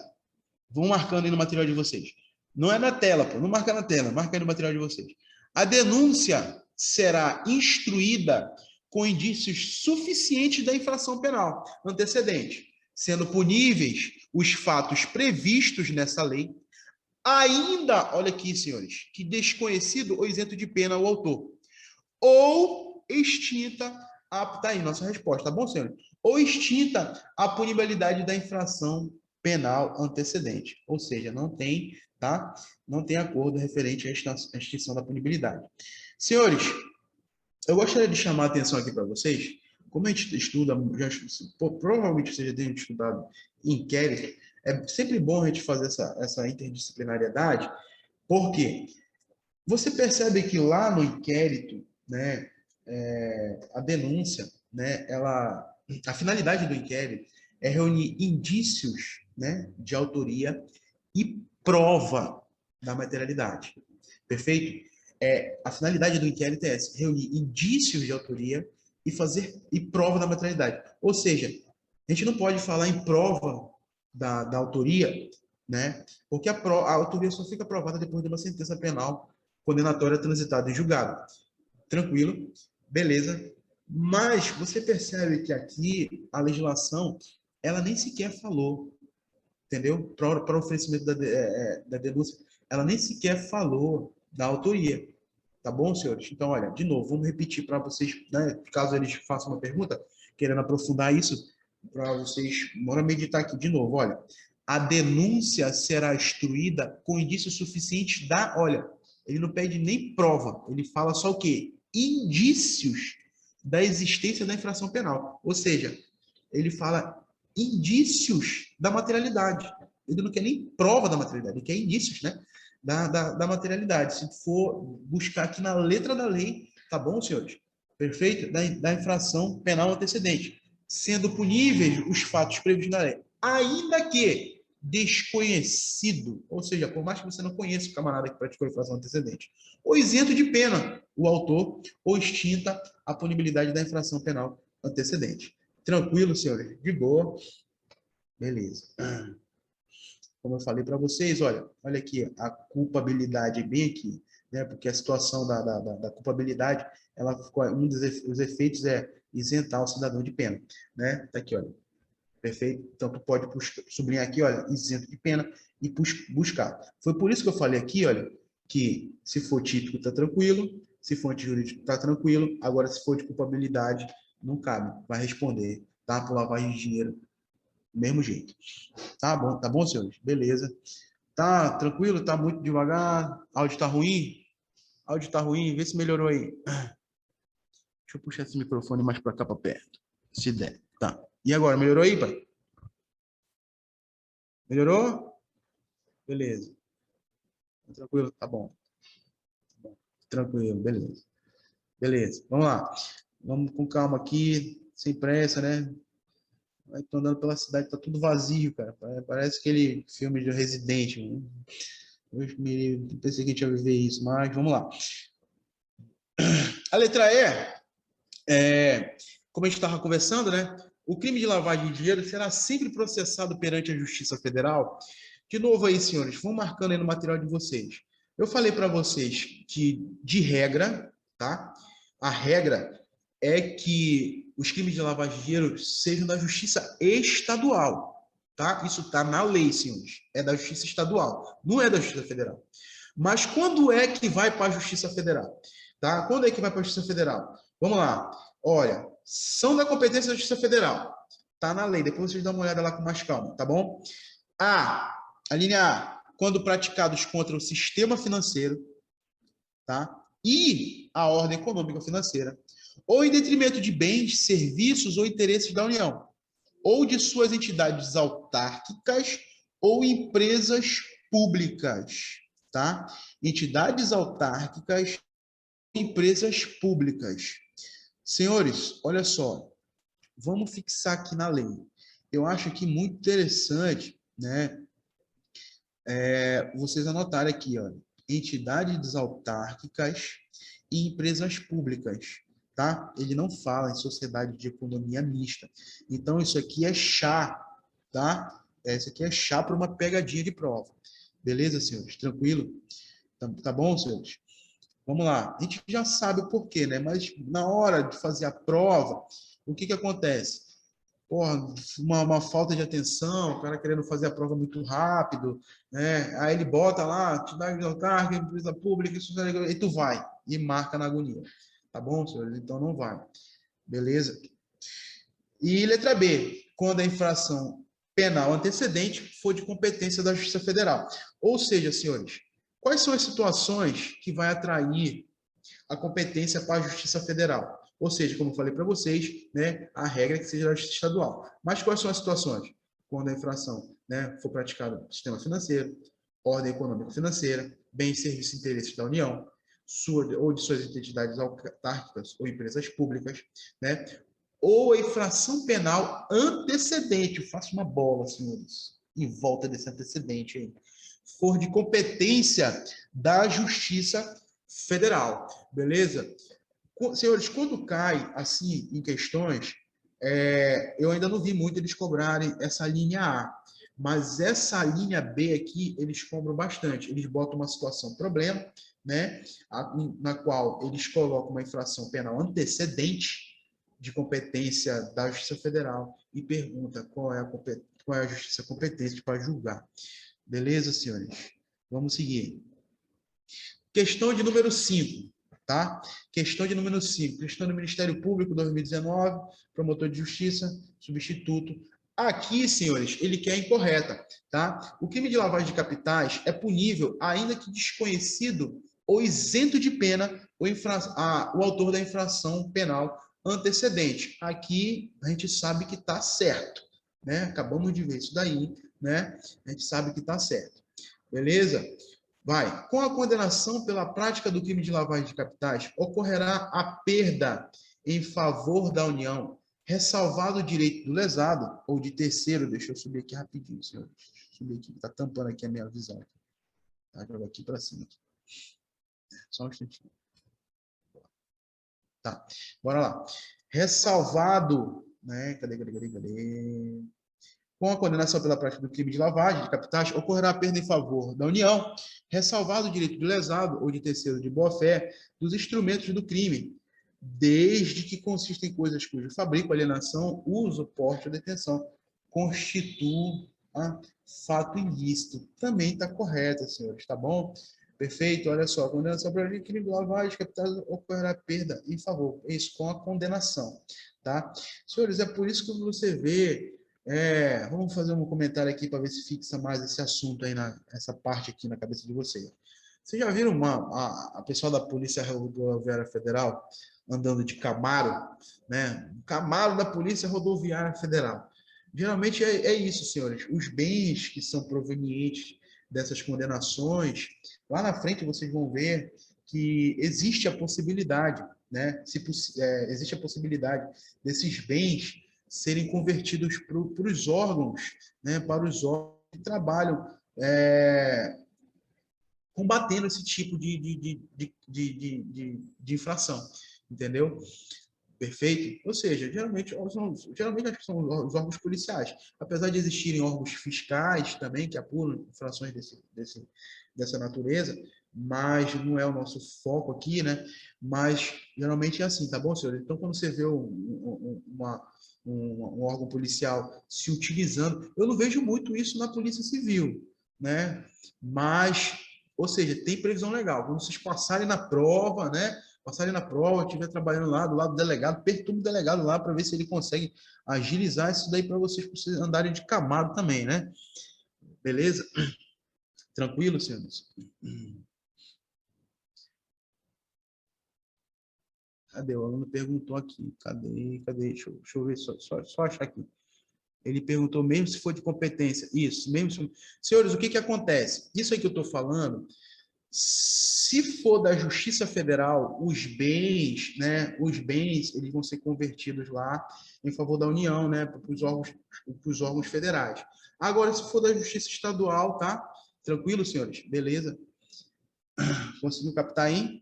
S1: vão marcando aí no material de vocês. Não é na tela, pô, não marca na tela, marca aí no material de vocês. A denúncia será instruída com indícios suficientes da infração penal antecedente, sendo puníveis os fatos previstos nessa lei, ainda, olha aqui, senhores, que desconhecido ou isento de pena o autor, ou extinta tá aí nossa resposta, tá bom, senhores? Ou extinta a punibilidade da infração penal antecedente, ou seja, não tem, tá? Não tem acordo referente à extinção da punibilidade. Senhores, eu gostaria de chamar a atenção aqui para vocês, como a gente estuda, provavelmente vocês já tenham estudado inquérito, é sempre bom a gente fazer essa interdisciplinariedade, porque você percebe que lá no inquérito, né, a denúncia, né, a finalidade do inquérito é reunir indícios, né, de autoria e prova da materialidade. Perfeito? A finalidade do inquérito é essa, reunir indícios de autoria e prova da materialidade. Ou seja, a gente não pode falar em prova da autoria, né? Porque a autoria só fica provada depois de uma sentença penal condenatória transitada em julgado. Tranquilo? Beleza? Mas você percebe que aqui a legislação, ela nem sequer falou, entendeu? Para o oferecimento da denúncia, ela nem sequer falou da autoria. Tá bom, senhores? Então, olha, de novo, vamos repetir para vocês, né, caso eles façam uma pergunta, querendo aprofundar isso, para vocês, bora meditar aqui de novo, olha. A denúncia será instruída com indícios suficientes olha, ele não pede nem prova, ele fala só o quê? Indícios da existência da infração penal. Ou seja, ele fala indícios da materialidade. Ele não quer nem prova da materialidade, ele quer indícios, né? Da materialidade. Se for buscar aqui na letra da lei, tá bom, senhores? Perfeito? Da infração penal antecedente, sendo puníveis os fatos previstos na lei, ainda que desconhecido, ou seja, por mais que você não conheça o camarada que praticou a infração antecedente, ou isento de pena o autor, ou extinta a punibilidade da infração penal antecedente. Tranquilo, senhores? De boa. Beleza. como eu falei para vocês, olha aqui, a culpabilidade é bem aqui, né? Porque a situação da culpabilidade, ela ficou, os efeitos é isentar o cidadão de pena, né? Tá aqui, olha. Perfeito? Então, tu pode sublinhar aqui, olha, isento de pena e buscar. Foi por isso que eu falei aqui, olha, que se for típico, tá tranquilo, se for antijurídico, tá tranquilo, agora se for de culpabilidade, não cabe, vai responder, tá? Por lavagem de dinheiro, do mesmo jeito. Tá bom, senhores? Beleza. Tá tranquilo? Tá muito devagar? Áudio tá ruim? Áudio tá ruim? Vê se melhorou aí. Deixa eu puxar esse microfone mais para cá, para perto. Se der. Tá. E agora, melhorou aí, pai? Melhorou? Beleza. Tranquilo? Tá bom. Tranquilo, beleza. Beleza, vamos lá. Vamos com calma aqui, sem pressa, né? Estou andando pela cidade, tá tudo vazio, cara. Parece aquele filme de Resident. Né? Eu pensei que a gente ia viver isso, mas vamos lá. A letra como a gente estava conversando, né? O crime de lavagem de dinheiro será sempre processado perante a Justiça Federal. De novo aí, senhores, vão marcando aí no material de vocês. Eu falei para vocês que, de regra, tá? A regra é que os crimes de lavagem de dinheiro sejam da Justiça Estadual, tá? Isso está na lei, senhores. É da Justiça Estadual, não é da Justiça Federal. Mas quando é que vai para a Justiça Federal? Tá? Quando é que vai para a Justiça Federal? Vamos lá. Olha, são da competência da Justiça Federal. Tá na lei. Depois vocês dão uma olhada lá com mais calma, tá bom? A linha A, quando praticados contra o sistema financeiro, tá? E a ordem econômica financeira, ou em detrimento de bens, serviços ou interesses da União, ou de suas entidades autárquicas ou empresas públicas, tá? Entidades autárquicas, empresas públicas. Senhores, olha só, vamos fixar aqui na lei. Eu acho aqui muito interessante, né? Vocês anotarem aqui, ó, entidades autárquicas e empresas públicas, tá? Ele não fala em sociedade de economia mista. Então, isso aqui é chá, tá? Isso aqui é chá para uma pegadinha de prova. Beleza, senhores? Tranquilo? Tá bom, senhores? Vamos lá. A gente já sabe o porquê, né? Mas na hora de fazer a prova, o que acontece? Porra, uma falta de atenção, o cara querendo fazer a prova muito rápido, né? Aí ele bota lá, atividade autárquica, empresa pública, e tu vai, e marca na agonia. Tá bom, senhores? Então não vai. Beleza? E letra B, quando a infração penal antecedente for de competência da Justiça Federal. Ou seja, senhores, quais são as situações que vai atrair a competência para a Justiça Federal? Ou seja, como eu falei para vocês, né, a regra é que seja da Justiça Estadual. Mas quais são as situações? Quando a infração, né, for praticada no sistema financeiro, ordem econômica financeira, bens, serviços e interesses da União, ou de suas entidades autárquicas ou empresas públicas, né, ou a infração penal antecedente. Eu faço uma bola, senhores, em volta desse antecedente aí. For de competência da Justiça Federal, beleza? Senhores, quando cai assim em questões, eu ainda não vi muito eles cobrarem essa linha A, mas essa linha B aqui eles cobram bastante. Eles botam uma situação problema, né, na qual eles colocam uma infração penal antecedente de competência da Justiça Federal e pergunta qual é a justiça competente para julgar. Beleza, senhores? Vamos seguir. Questão de número 5, tá? Questão de número 5. Questão do Ministério Público 2019, promotor de justiça, substituto. Aqui, senhores, ele quer incorreta, tá? O crime de lavagem de capitais é punível, ainda que desconhecido ou isento de pena o autor da infração penal antecedente. Aqui a gente sabe que está certo, né? Acabamos de ver isso daí, né? A gente sabe que está certo. Beleza? Vai. Com a condenação pela prática do crime de lavagem de capitais, ocorrerá a perda em favor da União, ressalvado o direito do lesado ou de terceiro. Deixa eu subir aqui rapidinho, senhor. Deixa eu subir aqui, está tampando aqui a minha visão. Tá, joga aqui para cima. Aqui. Só um instantinho. Tá, bora lá. Ressalvado, né? Cadê? Com a condenação pela prática do crime de lavagem de capitais, ocorrerá a perda em favor da União, ressalvado o direito do lesado ou de terceiro de boa-fé dos instrumentos do crime, desde que consistem em coisas cujo fabrico, alienação, uso, porte ou detenção constituam fato ilícito. Também está correto, senhores, tá bom? Perfeito, olha só, a condenação para crime de lavagem de capitais ocorrerá perda em favor, isso com a condenação, tá? Senhores, é por isso que você vê, vamos fazer um comentário aqui para ver se fixa mais esse assunto aí, essa parte aqui na cabeça de vocês. Vocês já viram a pessoal da Polícia Rodoviária Federal andando de Camaro, né? Camaro da Polícia Rodoviária Federal. Geralmente é isso, senhores. Os bens que são provenientes dessas condenações, lá na frente vocês vão ver que existe a possibilidade, né? Existe a possibilidade desses bens serem convertidos para os órgãos, né? Para os órgãos que trabalham combatendo esse tipo de infração, entendeu? Perfeito? Ou seja, geralmente acho que são os órgãos policiais. Apesar de existirem órgãos fiscais também, que apuram infrações dessa natureza, mas não é o nosso foco aqui, né? Mas geralmente é assim, tá bom, senhor? Então, quando você vê um órgão policial se utilizando, eu não vejo muito isso na Polícia Civil, né? Mas, ou seja, tem previsão legal. Quando vocês passarem na prova, né? Passarem na prova, estiver trabalhando lá do lado do delegado, perturbe o delegado lá para ver se ele consegue agilizar isso daí para vocês andarem de Camaro também, né? Beleza? Tranquilo, senhores? Cadê? O aluno perguntou aqui. Cadê? Deixa eu ver, só achar aqui. Ele perguntou mesmo se for de competência. Isso, mesmo se... Senhores, o que acontece? Isso aí que eu estou falando, se for da Justiça Federal, os bens, né, eles vão ser convertidos lá em favor da União, né, para os órgãos federais. Agora, se for da Justiça Estadual, tá? Tranquilo, senhores? Beleza? Conseguiu captar aí?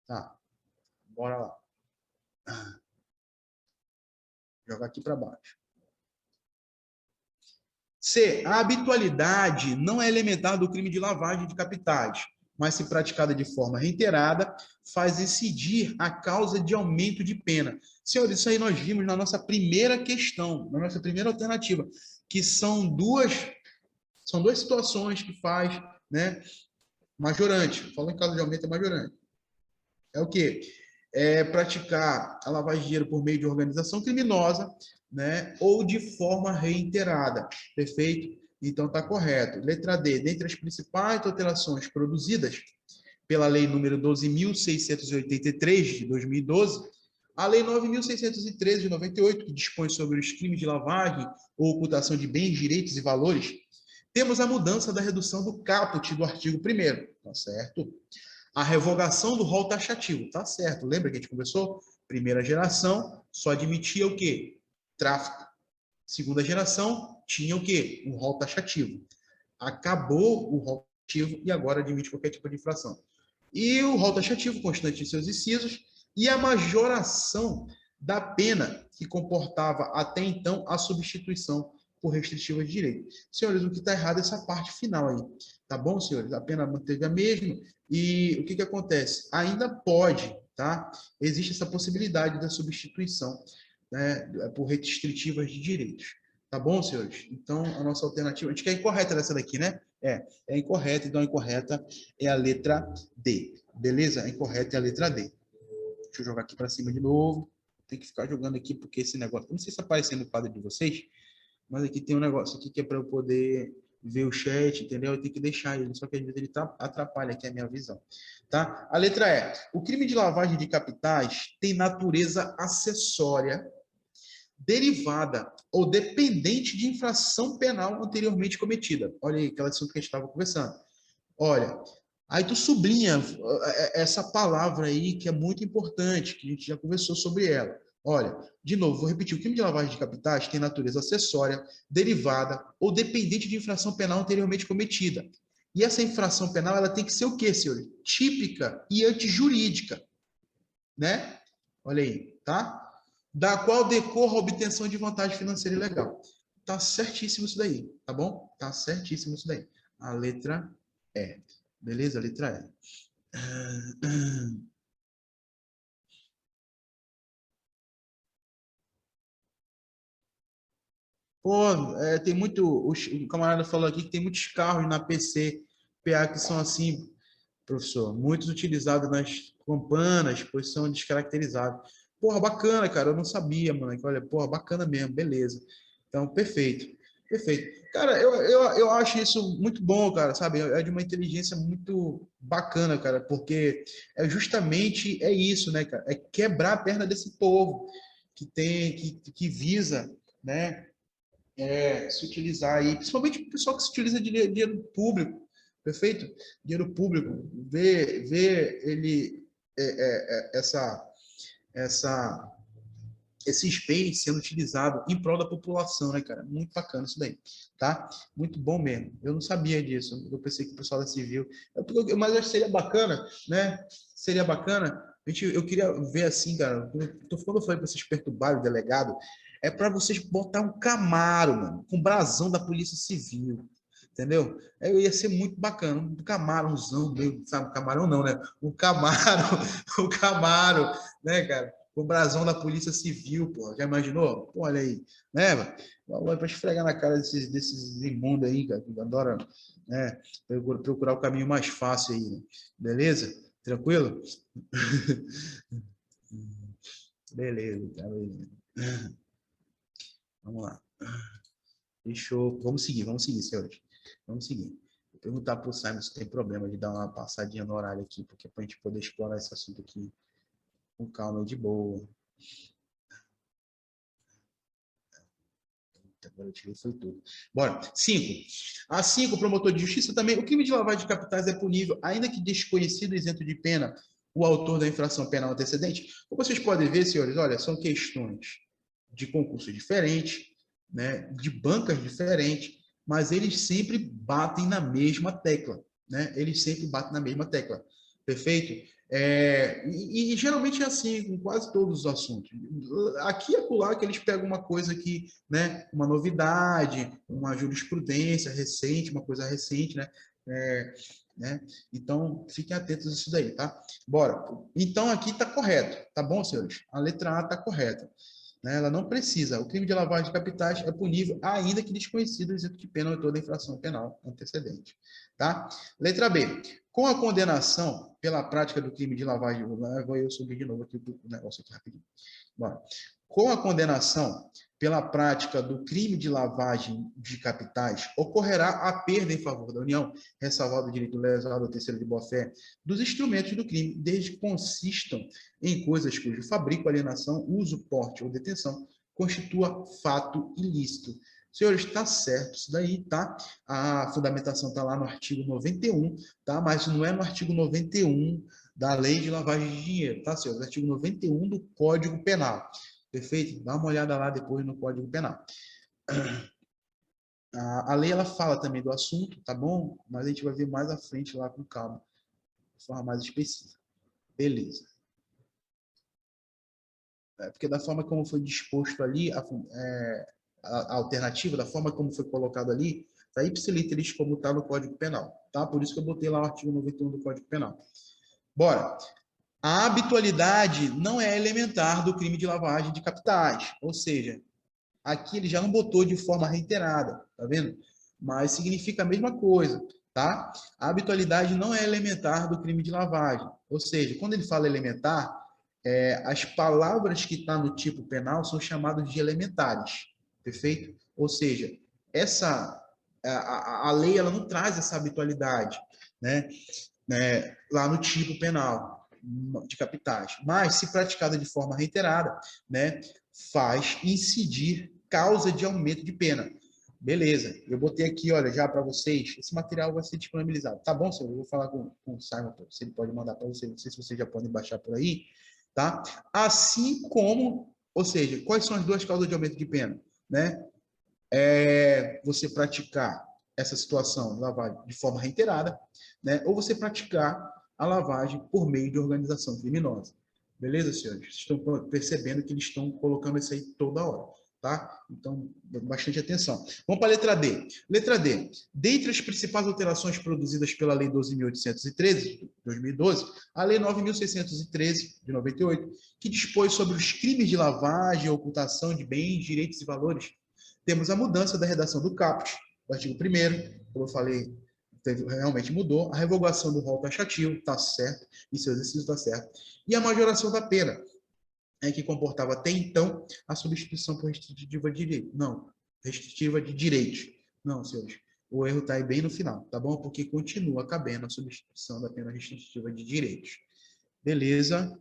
S1: Tá. Bora lá. Jogar aqui para baixo. C. A habitualidade não é elementar do crime de lavagem de capitais, mas se praticada de forma reiterada, faz incidir a causa de aumento de pena. Senhores, isso aí nós vimos na nossa primeira questão, na nossa primeira alternativa, que são duas situações que faz, né, majorante. Falando em caso de aumento, é majorante. É o quê? É praticar a lavagem de dinheiro por meio de organização criminosa, né, ou de forma reiterada. Perfeito? Então, está correto. Letra D. Dentre as principais alterações produzidas pela Lei número 12.683, de 2012, a Lei 9.613, de 98, que dispõe sobre os crimes de lavagem ou ocultação de bens, direitos e valores, temos a mudança da redução do caput do artigo 1º, tá certo? A revogação do rol taxativo, tá certo? Lembra que a gente conversou? Primeira geração só admitia o quê? Tráfico. Segunda geração tinha o quê? Um rol taxativo. Acabou o rol taxativo e agora admite qualquer tipo de infração. E o rol taxativo constante em seus incisos e a majoração da pena que comportava até então a substituição por restritiva de direito. Senhores, o que está errado é essa parte final aí. Tá bom, senhores? A pena manteve a mesma e o que acontece? Ainda pode, tá? Existe essa possibilidade da substituição, né, por restritivas de direitos. Tá bom, senhores? Então, a nossa alternativa... A gente quer incorreta dessa daqui, né? É incorreta, então a incorreta é a letra D. Beleza? A incorreta é a letra D. Deixa eu jogar aqui para cima de novo. Tem que ficar jogando aqui, porque esse negócio... Não sei se está aparecendo no quadro de vocês, mas aqui tem um negócio aqui que é para eu poder ver o chat, entendeu? Eu tenho que deixar ele, só que às vezes ele atrapalha aqui a minha visão. Tá? A letra E. O crime de lavagem de capitais tem natureza acessória, derivada ou dependente de infração penal anteriormente cometida. Olha aí, aquela assunto que a gente estava conversando. Olha, aí tu sublinha essa palavra aí que é muito importante, que a gente já conversou sobre ela. Olha, de novo, vou repetir. O crime de lavagem de capitais tem natureza acessória, derivada ou dependente de infração penal anteriormente cometida. E essa infração penal, ela tem que ser o quê, senhor? Típica e antijurídica, né? Olha aí, tá? Da qual decorra a obtenção de vantagem financeira ilegal. tá certíssimo isso daí, tá bom? Tá certíssimo isso daí. A letra E. Beleza? A letra E. Pô, tem muito. O camarada falou aqui que tem muitos carros na PC PA que são assim, professor, muitos utilizados nas campanas, pois são descaracterizados. Porra, bacana, cara, eu não sabia, mano. Olha, porra, bacana mesmo, beleza. Então, perfeito, perfeito. Cara, eu acho isso muito bom, cara, sabe? É de uma inteligência muito bacana, cara, porque é justamente isso, né, cara? É quebrar a perna desse povo que tem, que visa, né? Se utilizar aí, principalmente o pessoal que se utiliza de dinheiro público, perfeito? Dinheiro público, ver ele, essa, essa, esse bens sendo utilizado em prol da população, né, cara? Muito bacana isso daí, tá? Muito bom mesmo. Eu não sabia disso, eu pensei que o pessoal da Civil... Mas acho que seria bacana, né? Seria bacana. Eu queria ver assim, cara, quando eu falei para vocês perturbarem o delegado, é para vocês botar um Camaro, mano, com brasão da Polícia Civil, entendeu? Ia ser muito bacana, um Camarãozão, meio, sabe, camarão não, né? Um Camaro, um Camaro, né, cara? Com o brasão da Polícia Civil, pô, já imaginou? Pô, olha aí, né, mano? Para esfregar na cara desses imundos aí, cara, que adoram, né, procurar o caminho mais fácil aí, né? Beleza? Tranquilo? Beleza, tá beleza. Vamos lá. Fechou. Vamos seguir, senhores. Vamos seguir. Vou perguntar para o Simon se tem problema de dar uma passadinha no horário aqui, porque para a gente poder explorar esse assunto aqui com calma e de boa. Agora eu tirei foi tudo. Bora. 5. A 5, promotor de justiça também. O crime de lavagem de capitais é punível, ainda que desconhecido e isento de pena, o autor da infração penal antecedente. Como vocês podem ver, senhores, olha, são questões de concurso diferentes, né, de bancas diferentes, mas eles sempre batem na mesma tecla, né? Eles sempre batem na mesma tecla. Perfeito? Geralmente é assim com quase todos os assuntos. Aqui e acolá que eles pegam uma coisa que, né, uma novidade, uma jurisprudência recente, uma coisa recente, né? Né? Então, fiquem atentos a isso daí, tá? Bora. Então, aqui está correto, tá bom, senhores? A letra A está correta. Né? Ela não precisa. O crime de lavagem de capitais é punível, ainda que desconhecido o isento de pena ou toda infração penal antecedente. Tá? Letra B. Com a condenação pela prática do crime de lavagem... Vou eu subir de novo aqui o negócio aqui rapidinho. Bora. Com a condenação pela prática do crime de lavagem de capitais, ocorrerá a perda em favor da União, ressalvado o direito lesado ao terceiro de boa-fé, dos instrumentos do crime, desde que consistam em coisas cujo fabrico, alienação, uso, porte ou detenção constitua fato ilícito. Senhores, está certo isso daí, tá? A fundamentação está lá no artigo 91, tá? Mas não é no artigo 91 da Lei de Lavagem de Dinheiro, tá, senhores? Artigo 91 do Código Penal. Perfeito? Dá uma olhada lá depois no Código Penal. A lei, ela fala também do assunto, tá bom? Mas a gente vai ver mais à frente lá com calma, de forma mais específica. Beleza. Porque da forma como foi disposto ali, a alternativa, da forma como foi colocado ali, está ipsiliteris como está no Código Penal, tá? Por isso que eu botei lá o artigo 91 do Código Penal. Bora. A habitualidade não é elementar do crime de lavagem de capitais, ou seja, aqui ele já não botou de forma reiterada, tá vendo? Mas significa a mesma coisa, tá? A habitualidade não é elementar do crime de lavagem, ou seja, quando ele fala elementar, as palavras que estão no tipo penal são chamadas de elementares, perfeito? Ou seja, a lei ela não traz essa habitualidade, né? Lá no tipo penal de capitais, mas se praticada de forma reiterada, né, faz incidir causa de aumento de pena. Beleza, eu botei aqui, olha, já para vocês, esse material vai ser disponibilizado. Tá bom, senhor? Eu vou falar com o Simon, se ele pode mandar para vocês, não sei se vocês já podem baixar por aí, tá? Assim como, ou seja, quais são as duas causas de aumento de pena, né? Você praticar essa situação de lavagem de forma reiterada, né? Ou você praticar a lavagem por meio de organização criminosa. Beleza, senhores? Estão percebendo que eles estão colocando isso aí toda hora. tá? Então, bastante atenção. Vamos para a letra D. Letra D. Dentre as principais alterações produzidas pela Lei 12.813, de 2012, a Lei 9.613, de 98, que dispôs sobre os crimes de lavagem, ocultação de bens, direitos e valores, temos a mudança da redação do caput, do artigo 1º, como eu falei, realmente mudou, a revogação do rol taxativo, está certo, e seu exercício está certo, e a majoração da pena, que comportava até então a substituição por restritiva de direito. Não, restritiva de direitos. Não, senhores, o erro está aí bem no final, tá bom? Porque continua cabendo a substituição da pena restritiva de direitos. Beleza,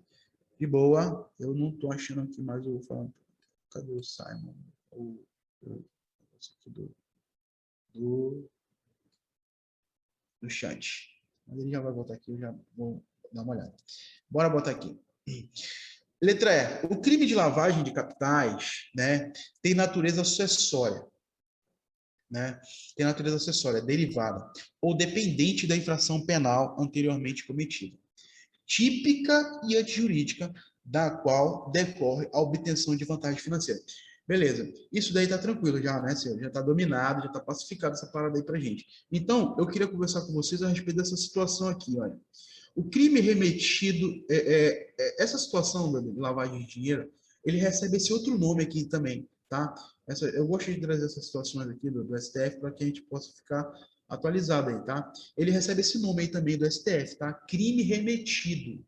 S1: de boa. Eu não estou achando aqui mais o falando. Cadê o Simon? Do chat. Mas ele já vai voltar aqui, eu já vou dar uma olhada. Bora botar aqui. Letra E. O crime de lavagem de capitais, né, tem natureza acessória. Né? Tem natureza acessória, derivada ou dependente da infração penal anteriormente cometida. Típica e antijurídica, da qual decorre a obtenção de vantagem financeira. Beleza. Isso daí tá tranquilo já, né, senhor? Já tá dominado, já tá pacificado essa parada aí pra gente. Então, eu queria conversar com vocês a respeito dessa situação aqui, olha. O crime remetido, essa situação da lavagem de dinheiro, ele recebe esse outro nome aqui também, tá? Eu gosto de trazer essas situações aqui do STF para que a gente possa ficar atualizado aí, tá? Ele recebe esse nome aí também do STF, tá? Crime remetido,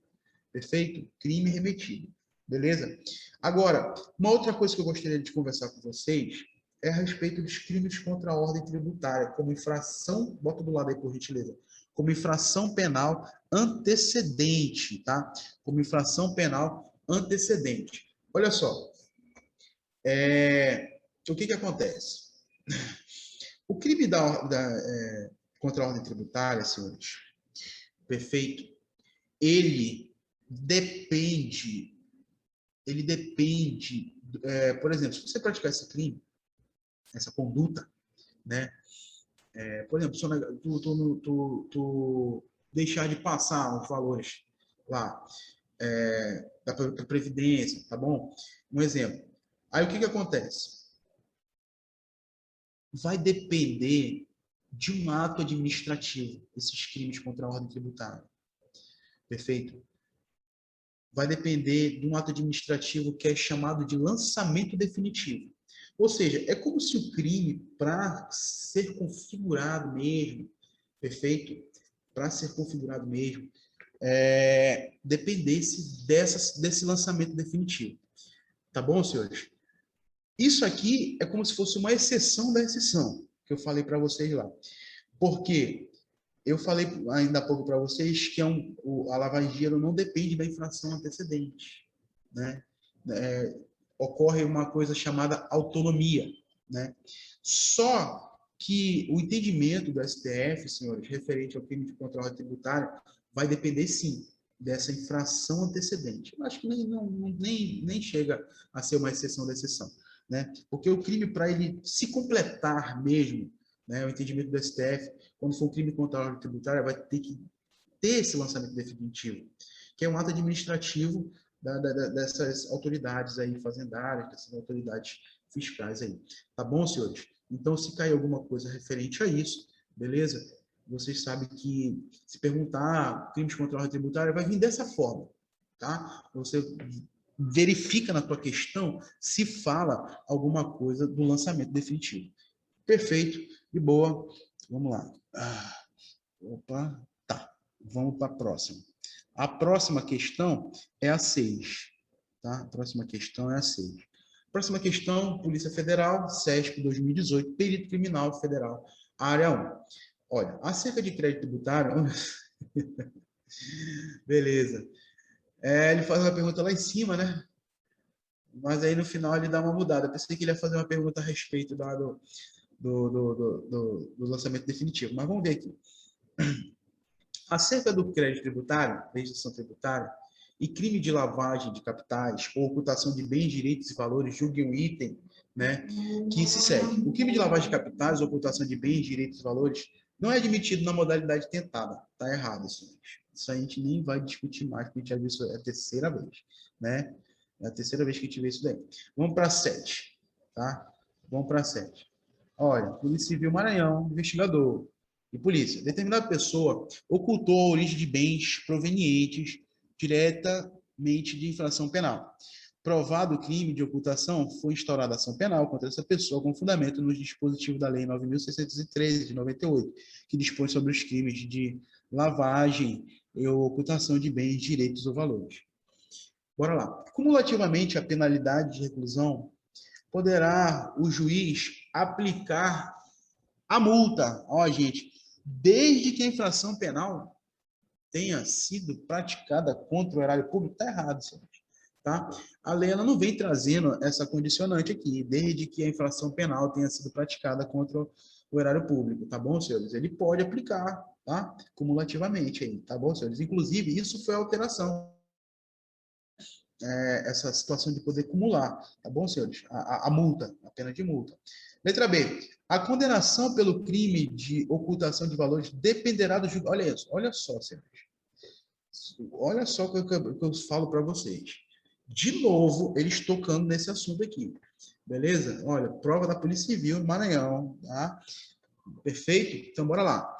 S1: perfeito? Crime remetido, beleza? Agora, uma outra coisa que eu gostaria de conversar com vocês é a respeito dos crimes contra a ordem tributária, como infração, bota do lado aí por gentileza, como infração penal antecedente, tá? Como infração penal antecedente. Olha só, o que acontece? O crime contra a ordem tributária, senhores, perfeito, ele depende, por exemplo, se você praticar esse crime, essa conduta, né? Por exemplo, tu deixar de passar os valores lá da Previdência, tá bom? Um exemplo. Aí o que acontece? Vai depender de um ato administrativo, esses crimes contra a ordem tributária. Perfeito? Vai depender de um ato administrativo que é chamado de lançamento definitivo. Ou seja, é como se o crime, para ser configurado mesmo, perfeito? Para ser configurado mesmo, dependesse desse lançamento definitivo. Tá bom, senhores? Isso aqui é como se fosse uma exceção da exceção, que eu falei para vocês lá. Porque eu falei ainda há pouco para vocês que a lavagem de dinheiro não depende da infração antecedente, né? Ocorre uma coisa chamada autonomia, né? Só que o entendimento do STF, senhores, referente ao crime de contra a ordem tributária, vai depender, sim, dessa infração antecedente. Eu acho que nem chega a ser uma exceção da exceção, né? Porque o crime, para ele se completar mesmo, né, o entendimento do STF, quando for um crime contra a ordem tributária, vai ter que ter esse lançamento definitivo, que é um ato administrativo dessas autoridades aí fazendárias, dessas autoridades fiscais aí. Tá bom, senhores? Então, se cair alguma coisa referente a isso, beleza? Vocês sabem que, se perguntar crimes contra a ordem tributária, vai vir dessa forma, tá? Você verifica na tua questão se fala alguma coisa do lançamento definitivo. Perfeito, de boa. Vamos lá. Opa, tá. Vamos para a próxima. A próxima questão é a 6. Tá? A próxima questão é a 6. Próxima questão, Polícia Federal, SESP 2018, Perito Criminal Federal, área 1. Olha, acerca de crédito tributário... Beleza. Ele faz uma pergunta lá em cima, né? Mas aí no final ele dá uma mudada. Eu pensei que ele ia fazer uma pergunta a respeito do lançamento definitivo. Mas vamos ver aqui. Acerca do crédito tributário, legislação tributária, e crime de lavagem de capitais ou ocultação de bens, direitos e valores, julgue um item, né, que se segue. O crime de lavagem de capitais ou ocultação de bens, direitos e valores não é admitido na modalidade tentada. Está errado, senhores. Isso a gente nem vai discutir mais, porque a gente já viu isso a terceira vez, né? É a terceira vez que a gente vê isso daí. Vamos para 7. tá? Vamos para 7. Olha, Polícia Civil Maranhão, investigador e polícia. Determinada pessoa ocultou a origem de bens provenientes diretamente de infração penal. Provado o crime de ocultação, foi instaurada ação penal contra essa pessoa com fundamento nos dispositivos da Lei 9.613, de 98, que dispõe sobre os crimes de lavagem e ocultação de bens, direitos ou valores. Bora lá. Cumulativamente, a penalidade de reclusão poderá o juiz aplicar a multa, ó, gente, desde que a infração penal tenha sido praticada contra o erário público, está errado, senhores, tá? A lei ela não vem trazendo essa condicionante aqui, desde que a infração penal tenha sido praticada contra o erário público, tá bom, senhores? Ele pode aplicar, tá? Cumulativamente aí, tá bom, senhores? Inclusive, isso foi a alteração, essa situação de poder acumular, tá bom, senhores? A multa, a pena de multa. Letra B. A condenação pelo crime de ocultação de valores dependerá do julgamento. Olha isso, olha só, senhores. Olha só o que eu falo para vocês. De novo, eles tocando nesse assunto aqui. Beleza? Olha, prova da Polícia Civil, Maranhão, tá? Perfeito? Então, bora lá.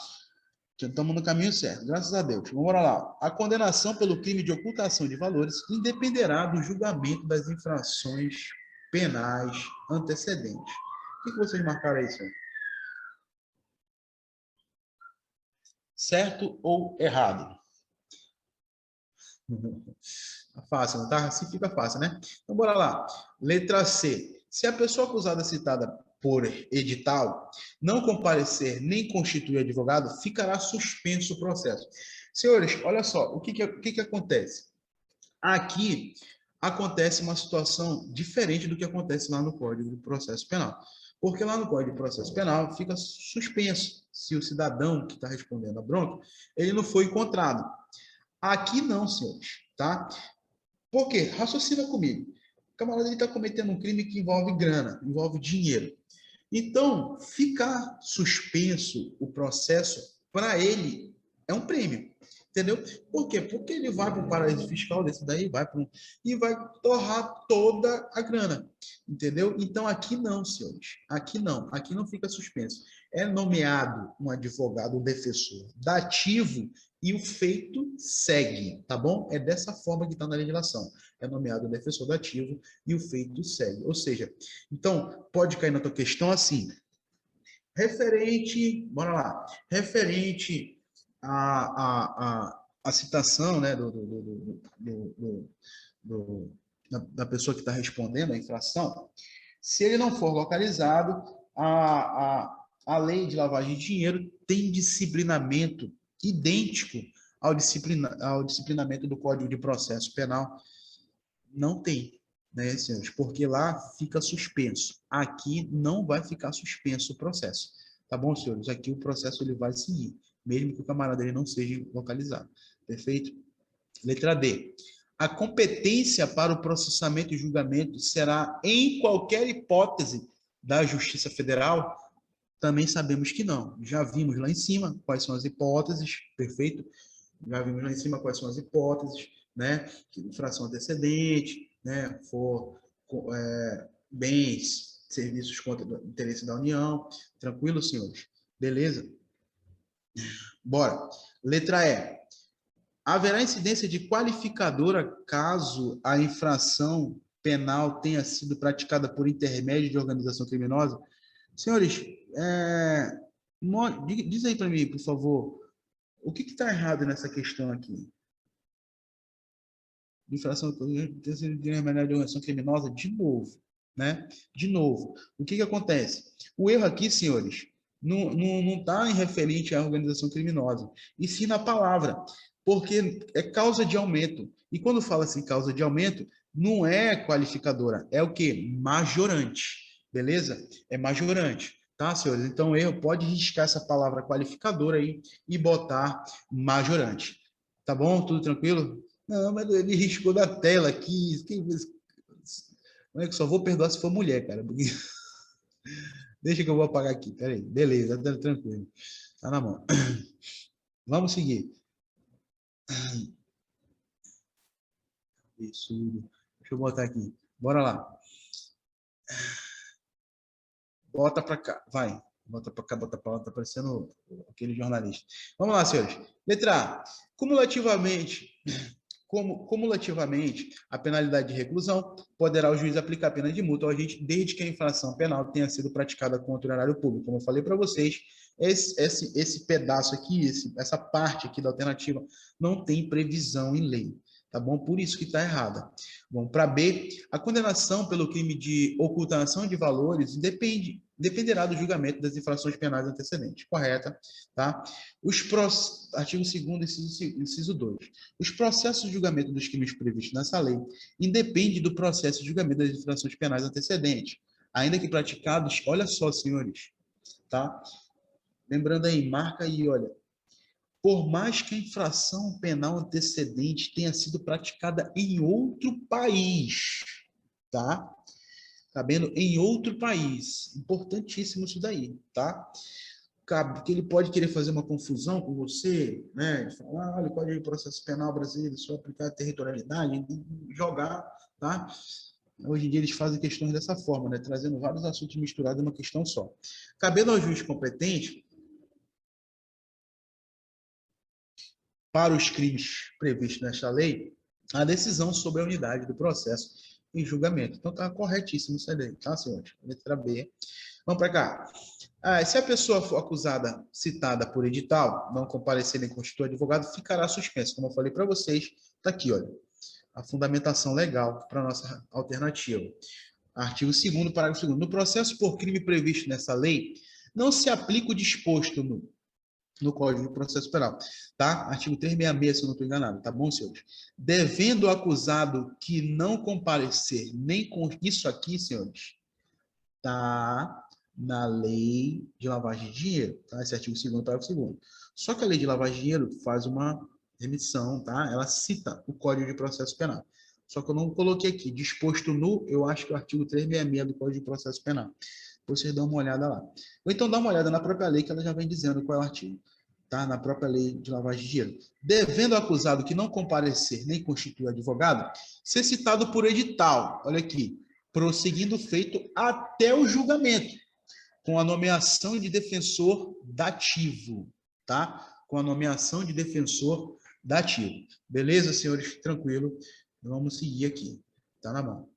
S1: Estamos no caminho certo, graças a Deus. Vamos lá. A condenação pelo crime de ocultação de valores independerá do julgamento das infrações penais antecedentes. O que vocês marcaram aí, senhor? Certo ou errado? Fácil, não tá? Assim fica fácil, né? Então, bora lá. Letra C. Se a pessoa acusada citada por edital não comparecer nem constituir advogado, ficará suspenso o processo. Senhores, olha só, o que acontece? Aqui acontece uma situação diferente do que acontece lá no Código de Processo Penal. Porque lá no Código de Processo Penal fica suspenso se o cidadão que está respondendo a bronca, ele não foi encontrado. Aqui não, senhores, tá? Por quê? Raciocina comigo. O camarada está cometendo um crime que envolve grana, envolve dinheiro. Então, ficar suspenso o processo, para ele, é um prêmio. Entendeu? Por quê? Porque ele vai para um paraíso fiscal desse daí, e vai torrar toda a grana. Entendeu? Então, aqui não, senhores. Aqui não. Aqui não fica suspenso. É nomeado um advogado, um defensor dativo e o feito segue, tá bom? É dessa forma que está na legislação. É nomeado um defensor dativo e o feito segue. Ou seja, então, pode cair na tua questão assim, bora lá, referente à citação, né, da pessoa que está respondendo a infração, se ele não for localizado, a lei de lavagem de dinheiro tem disciplinamento idêntico ao disciplinamento do Código de Processo Penal. Não tem, né, senhores? Porque lá fica suspenso. Aqui não vai ficar suspenso o processo. Tá bom, senhores? Aqui o processo ele vai seguir, mesmo que o camarada ele não seja localizado. Perfeito? Letra D. A competência para o processamento e julgamento será, em qualquer hipótese, da Justiça Federal? Também sabemos que não. Já vimos lá em cima quais são as hipóteses, perfeito? Já vimos lá em cima quais são as hipóteses, né? Infração antecedente, né? For bens, serviços contra o interesse da União. Tranquilo, senhores? Beleza? Bora. Letra E. Haverá incidência de qualificadora caso a infração penal tenha sido praticada por intermédio de organização criminosa? Senhores, diz aí para mim, por favor, o que está errado nessa questão aqui? Infração de organização criminosa, de novo, né? De novo. O que acontece? O erro aqui, senhores, não está em referente à organização criminosa, e sim na palavra, porque é causa de aumento. E quando fala assim causa de aumento, não é qualificadora, é o quê? Majorante, beleza? É majorante, tá, senhores? Então, erro pode riscar essa palavra qualificadora aí e botar majorante. Tá bom? Tudo tranquilo? Não, mas ele riscou da tela aqui. Como é que só vou perdoar se for mulher, cara? Porque... Deixa que eu vou apagar aqui. Peraí. Beleza, tá tranquilo. Tá na mão. Vamos seguir. Isso. Deixa eu botar aqui. Bora lá. Bota para cá, vai. Bota para cá, bota para lá, tá parecendo aquele jornalista. Vamos lá, senhores. Letra A. Cumulativamente, a penalidade de reclusão poderá o juiz aplicar a pena de multa ao agente desde que a infração penal tenha sido praticada contra o erário público. Como eu falei para vocês, esse pedaço aqui, essa parte aqui da alternativa, não tem previsão em lei. Tá bom? Por isso que está errada. Vamos para B. A condenação pelo crime de ocultação de valores dependerá do julgamento das infrações penais antecedentes. Correta, tá? Artigo 2º, inciso 2. Os processos de julgamento dos crimes previstos nessa lei independem do processo de julgamento das infrações penais antecedentes, ainda que praticados, olha só, senhores, tá? Lembrando aí, marca aí, olha. Por mais que a infração penal antecedente tenha sido praticada em outro país, tá? Cabendo em outro país. Importantíssimo isso daí, tá? Porque ele pode querer fazer uma confusão com você, né? Falar, olha, o Código de Processo Penal brasileiro só aplicar a territorialidade, jogar, tá? Hoje em dia eles fazem questões dessa forma, né? Trazendo vários assuntos misturados em uma questão só. Cabendo ao juiz competente, para os crimes previstos nesta lei, a decisão sobre a unidade do processo em julgamento. Então, está corretíssimo isso aí, tá, senhores? Letra B. Vamos para cá. Se a pessoa for acusada, citada por edital, não comparecer nem constituir advogado, ficará suspenso. Como eu falei para vocês, está aqui, olha, a fundamentação legal para a nossa alternativa. Artigo 2º, parágrafo 2º. No processo por crime previsto nessa lei, não se aplica o disposto no Código de Processo Penal, tá? Artigo 366, se eu não estou enganado, tá bom, senhores? Devendo o acusado que não comparecer nem com isso aqui, senhores, tá na lei de lavagem de dinheiro, tá? Esse artigo 2º, parágrafo 2º. Só que a lei de lavagem de dinheiro faz uma remissão, tá? Ela cita o Código de Processo Penal. Só que eu não coloquei aqui, disposto no, eu acho que é o artigo 366 do Código de Processo Penal. Vocês dão uma olhada lá. Ou então dá uma olhada na própria lei, que ela já vem dizendo qual é o artigo. Tá? Na própria lei de lavagem de dinheiro. Devendo o acusado que não comparecer nem constituir advogado, ser citado por edital, olha aqui, prosseguindo feito até o julgamento, com a nomeação de defensor dativo, tá? Com a nomeação de defensor dativo. Beleza, senhores? Tranquilo. Vamos seguir aqui. Tá na mão.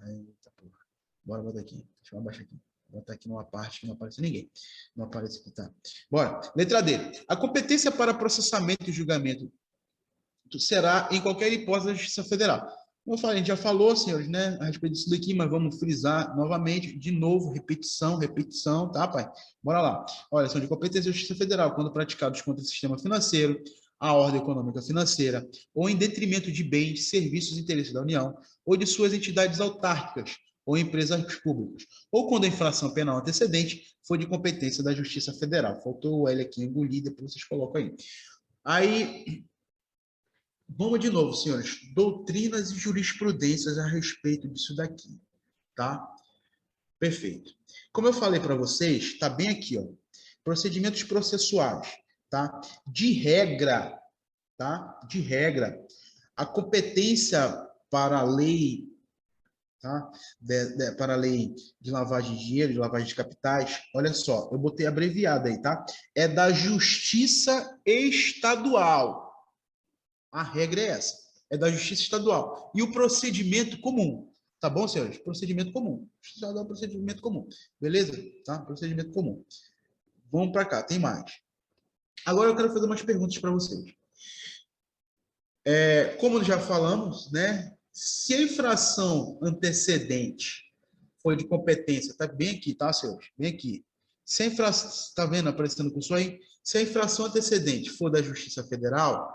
S1: Eita, porra. Bora botar aqui. Deixa eu abaixar aqui. Vou botar aqui numa parte que não aparece ninguém. Não aparece aqui, tá? Bora. Letra D. A competência para processamento e julgamento será, em qualquer hipótese, da Justiça Federal. Como eu falei, a gente já falou, senhores, né, a respeito disso daqui, mas vamos frisar novamente, de novo, repetição, tá, pai? Bora lá. Olha, são de competência da Justiça Federal, quando praticados contra o sistema financeiro, a ordem econômica financeira, ou em detrimento de bens, serviços e interesses da União, ou de suas entidades autárquicas, ou empresas públicas, ou quando a infração penal antecedente for de competência da Justiça Federal. Faltou o L aqui engolir, depois vocês colocam aí. Aí, vamos de novo, senhores. Doutrinas e jurisprudências a respeito disso daqui, tá? Perfeito. Como eu falei para vocês, está bem aqui, ó. Procedimentos processuais, tá? De regra, tá? De regra, a competência para a lei, tá? Para a lei de lavagem de dinheiro, de lavagem de capitais, olha só, eu botei abreviado aí, tá? É da Justiça Estadual. A regra é essa, é da Justiça Estadual. E o procedimento comum, tá bom, senhores? Procedimento comum. Justiça Estadual, procedimento comum. Beleza? Tá? Procedimento comum. Vamos para cá, tem mais. Agora eu quero fazer umas perguntas para vocês. Como já falamos, né? Se a infração antecedente foi de competência, tá bem aqui, tá, senhores? Bem aqui. Se a infração, tá vendo aparecendo com isso aí? Se a infração antecedente for da Justiça Federal,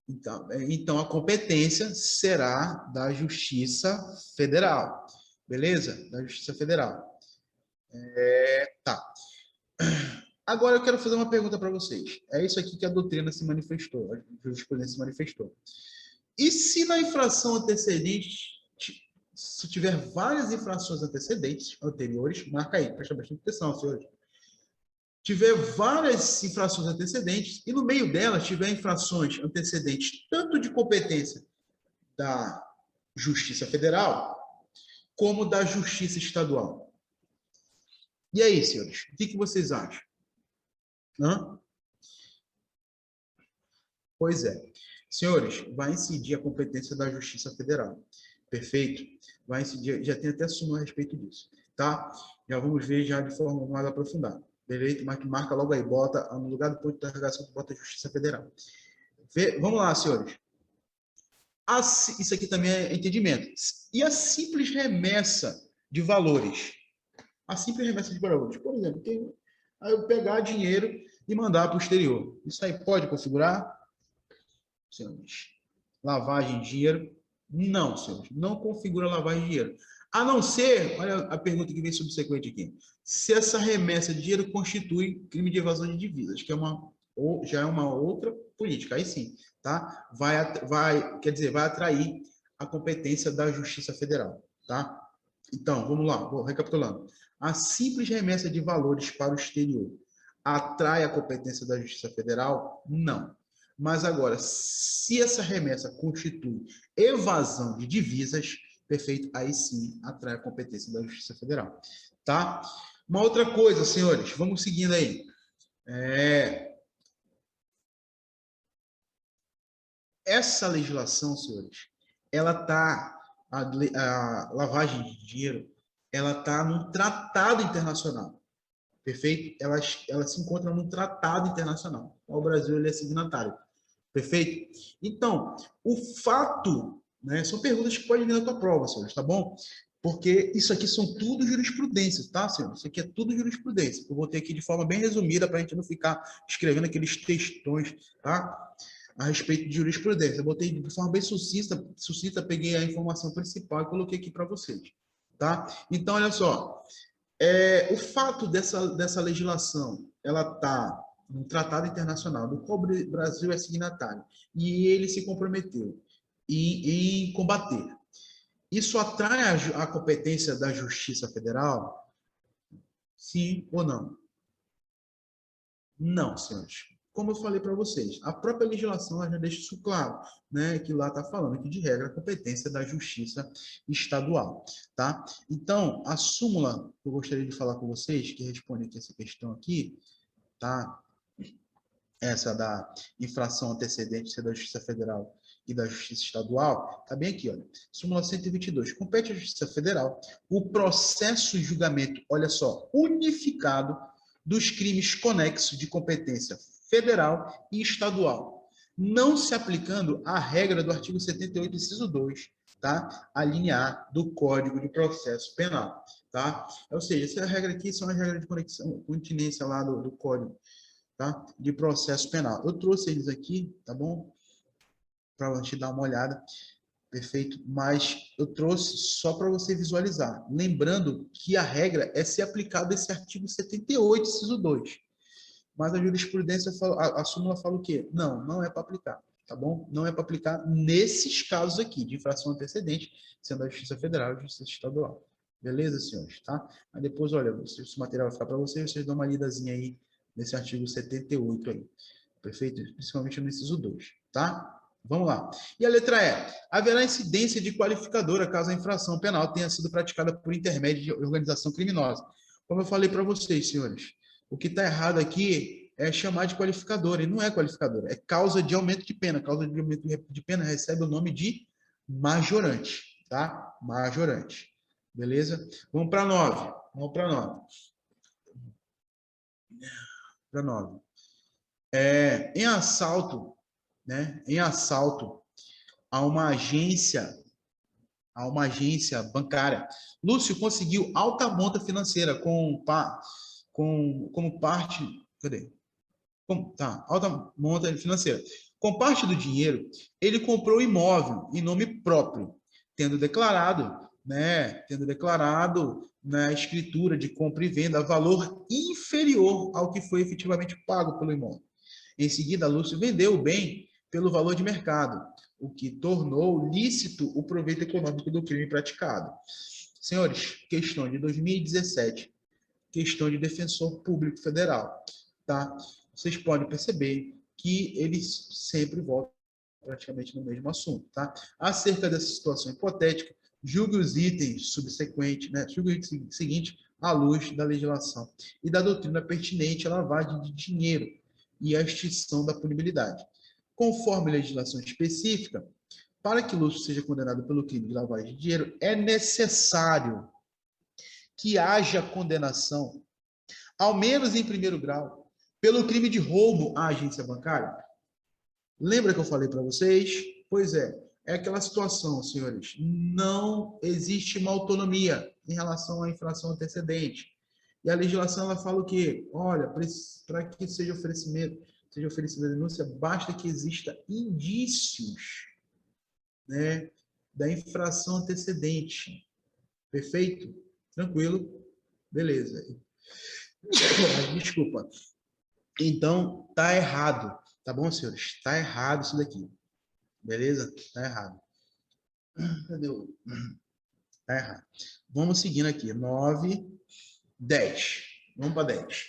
S1: então, a competência será da Justiça Federal. Beleza? Da Justiça Federal. Tá. Agora eu quero fazer uma pergunta para vocês. É isso aqui que a doutrina se manifestou, a jurisprudência se manifestou. E se na infração antecedente, se tiver várias infrações antecedentes, anteriores, marca aí, presta bastante atenção, senhores. Tiver várias infrações antecedentes e no meio delas tiver infrações antecedentes tanto de competência da Justiça Federal como da Justiça Estadual. E aí, senhores, o que vocês acham? Hã? Pois é. Senhores, vai incidir a competência da Justiça Federal. Perfeito? Vai incidir, já tem até súmula a respeito disso, tá? Já vamos ver já de forma mais aprofundada. Beleza? Mas marca logo aí, bota no lugar do ponto de interrogação, bota Justiça Federal. Vamos lá, senhores. Isso aqui também é entendimento. E a simples remessa de valores? A simples remessa de valores. Por exemplo, aí eu pegar dinheiro e mandar para o exterior. Isso aí pode configurar? Senhores. Lavagem de dinheiro? Não, senhores. Não configura lavagem de dinheiro. A não ser, olha a pergunta que vem subsequente aqui, se essa remessa de dinheiro constitui crime de evasão de divisas, que é já é uma outra política. Aí sim, tá? Quer dizer, vai atrair a competência da Justiça Federal, tá? Então, vamos lá, vou recapitulando. A simples remessa de valores para o exterior atrai a competência da Justiça Federal? Não. Mas agora, se essa remessa constitui evasão de divisas, perfeito, aí sim atrai a competência da Justiça Federal, tá? Uma outra coisa, senhores, vamos seguindo aí. Essa legislação, senhores, ela está, a lavagem de dinheiro, ela está num tratado internacional, perfeito? Ela se encontra num tratado internacional. O Brasil ele é signatário, perfeito? Então, o fato, né, são perguntas que podem vir na tua prova, senhores, tá bom? Porque isso aqui são tudo jurisprudências, tá, senhores? Isso aqui é tudo jurisprudência. Eu vou ter aqui de forma bem resumida para a gente não ficar escrevendo aqueles textões, tá? A respeito de jurisprudência. Eu botei de forma bem sucinta, peguei a informação principal e coloquei aqui para vocês, tá? Então, olha só, o fato dessa legislação, ela está no Tratado Internacional, do qual o Brasil é signatário, e ele se comprometeu em combater. Isso atrai a competência da Justiça Federal? Sim ou não? Não, senhores. Como eu falei para vocês, a própria legislação já deixa isso claro, né? Que lá está falando que, de regra, a competência da Justiça Estadual, tá? Então, a súmula que eu gostaria de falar com vocês, que responde aqui essa questão aqui, tá? Essa da infração antecedente da Justiça Federal e da Justiça Estadual, tá bem aqui, olha. Súmula 122. Compete à Justiça Federal o processo e julgamento, olha só, unificado dos crimes conexos de competência federal e estadual, não se aplicando a regra do artigo 78, inciso 2, tá? A linha A do Código de Processo Penal, tá? Ou seja, essa regra aqui são as regras de continência lá do Código, tá? De Processo Penal. Eu trouxe eles aqui, tá bom? Para a gente dar uma olhada. Perfeito? Mas eu trouxe só para você visualizar. Lembrando que a regra é ser aplicado esse artigo 78, inciso 2. Mas a jurisprudência, a súmula fala o quê? Não, não é para aplicar, tá bom? Não é para aplicar nesses casos aqui, de infração antecedente, sendo a Justiça Federal e a Justiça Estadual. Beleza, senhores? Tá? Mas depois, olha, esse material vai ficar para vocês, vocês dão uma lidazinha aí nesse artigo 78 aí. Perfeito? Principalmente no inciso 2, tá? Vamos lá. E a letra E. Haverá incidência de qualificadora caso a infração penal tenha sido praticada por intermédio de organização criminosa. Como eu falei para vocês, senhores, o que está errado aqui é chamar de qualificadora, e não é qualificadora, é causa de aumento de pena. Causa de aumento de pena recebe o nome de majorante, tá? Majorante. Beleza? Vamos para 9. Vamos para 9. Para 9. Em assalto, né? Em assalto a uma agência bancária, Lúcio conseguiu alta monta financeira como parte, alta monta financeira. Com parte do dinheiro, ele comprou imóvel em nome próprio, tendo declarado na escritura de compra e venda valor inferior ao que foi efetivamente pago pelo imóvel. Em seguida, Lúcio vendeu o bem pelo valor de mercado, o que tornou lícito o proveito econômico do crime praticado. Senhores, questão de 2017, questão de defensor público federal, tá? Vocês podem perceber que eles sempre voltam praticamente no mesmo assunto, tá? Acerca dessa situação hipotética, Julgue os itens subsequentes, né? Julgue o item seguinte à luz da legislação e da doutrina pertinente à lavagem de dinheiro e à extinção da punibilidade. Conforme a legislação específica, para que Lúcio seja condenado pelo crime de lavagem de dinheiro, é necessário que haja condenação, ao menos em primeiro grau, pelo crime de roubo à agência bancária. Lembra que eu falei para vocês? Pois é aquela situação, senhores, não existe uma autonomia em relação à infração antecedente. E a legislação ela fala o quê? Olha, para que seja oferecida a denúncia, basta que exista indícios, né, da infração antecedente. Perfeito? Tranquilo? Beleza. Desculpa. Então, tá errado. Tá bom, senhores? Tá errado isso daqui. Beleza? Tá errado. Cadê o... Tá errado. Vamos seguindo aqui. 9, 10. Vamos para 10.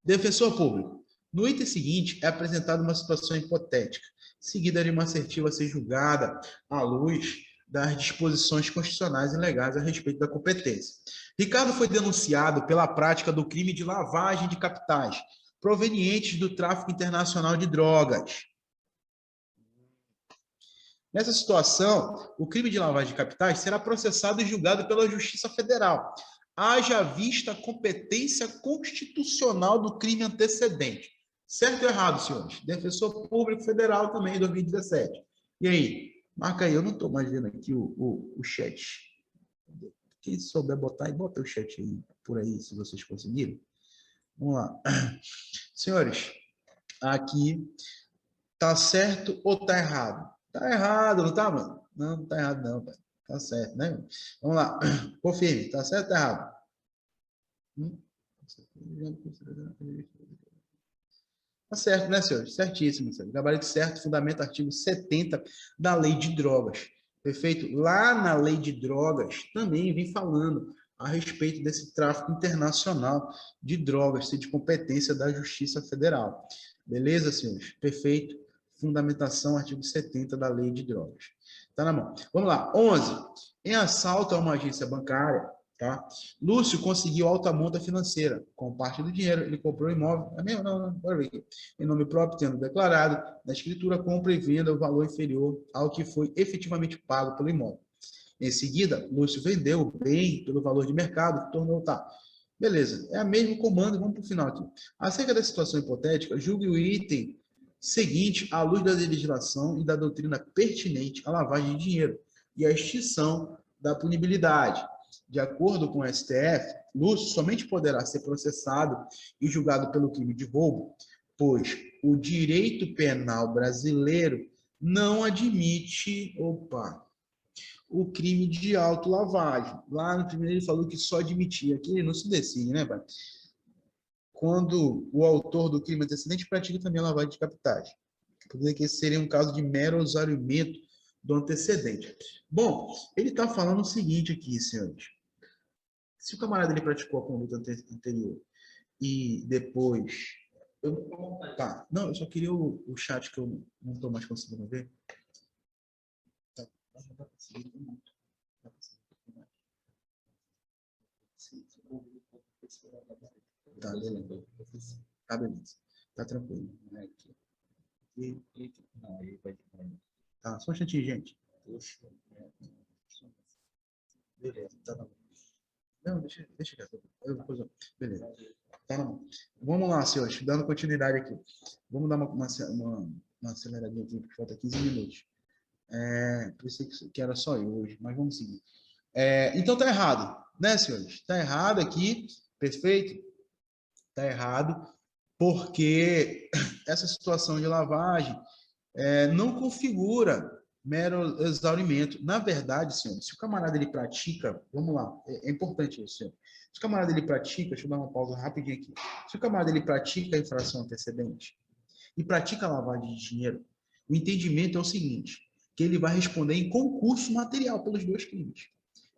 S1: Defensor público. No item seguinte, é apresentada uma situação hipotética, seguida de uma assertiva a ser julgada à luz das disposições constitucionais e legais a respeito da competência. Ricardo foi denunciado pela prática do crime de lavagem de capitais, provenientes do tráfico internacional de drogas. Nessa situação, o crime de lavagem de capitais será processado e julgado pela Justiça Federal, haja vista a competência constitucional do crime antecedente. Certo ou errado, senhores? Defensor Público Federal também, em 2017. E aí? Marca aí, eu não estou mais vendo aqui o chat. Quem souber botar, bota o chat aí, por aí, se vocês conseguirem. Vamos lá. Senhores, aqui, tá certo ou tá errado? Tá errado, não tá, mano? Não, não tá errado não, pai. Tá certo, né? Vamos lá. Confirme, tá certo ou tá errado? Tá certo, né, senhores? Certíssimo, senhor. Gabarito certo, fundamento artigo 70 da Lei de Drogas. Perfeito? Lá na Lei de Drogas também vem falando a respeito desse tráfico internacional de drogas, de competência da Justiça Federal. Beleza, senhores? Perfeito. Fundamentação, artigo 70 da Lei de Drogas. Tá na mão. Vamos lá. 11. Em assalto a uma agência bancária, tá? Lúcio conseguiu alta monta financeira. Com parte do dinheiro, ele comprou imóvel. É mesmo? Não, bora ver aqui. Em nome próprio, tendo declarado na escritura compra e venda o valor inferior ao que foi efetivamente pago pelo imóvel. Em seguida, Lúcio vendeu o bem pelo valor de mercado, que tornou, tá. Beleza, é o mesmo comando, vamos para o final aqui. Acerca da situação hipotética, julgue o item seguinte à luz da legislação e da doutrina pertinente à lavagem de dinheiro e à extinção da punibilidade. De acordo com o STF, Lúcio somente poderá ser processado e julgado pelo crime de roubo, pois o direito penal brasileiro não admite, o crime de autolavagem. Lá no primeiro ele falou que só admitia, aqui ele não se decide, né, pai? Quando o autor do crime antecedente pratica também a lavagem de capitais. Porque esse seria um caso de mero exaurimento do antecedente. Bom, ele está falando o seguinte aqui, senhores. Se o camarada ele praticou a conduta anterior e depois... Tá, não, eu só queria o chat que eu não estou mais conseguindo ver. Tá, tá, beleza. Tá, beleza. Tá tranquilo. Tá, só um instantinho, gente. Beleza, tá na mão. Não, deixa quieto. Beleza. Tá na mão. Vamos lá, senhores. Dando continuidade aqui. Vamos dar uma aceleradinha aqui, porque falta 15 minutos. Por isso que era só eu hoje, mas vamos seguir. Então tá errado, né, senhores? Tá errado aqui, perfeito? Tá errado, porque essa situação de lavagem não configura mero exaurimento. Na verdade, senhor, se o camarada ele pratica, vamos lá, é importante isso, senhor. Se o camarada ele pratica, deixa eu dar uma pausa rapidinho aqui. Se o camarada ele pratica a infração antecedente e pratica a lavagem de dinheiro, o entendimento é o seguinte, que ele vai responder em concurso material pelos dois crimes.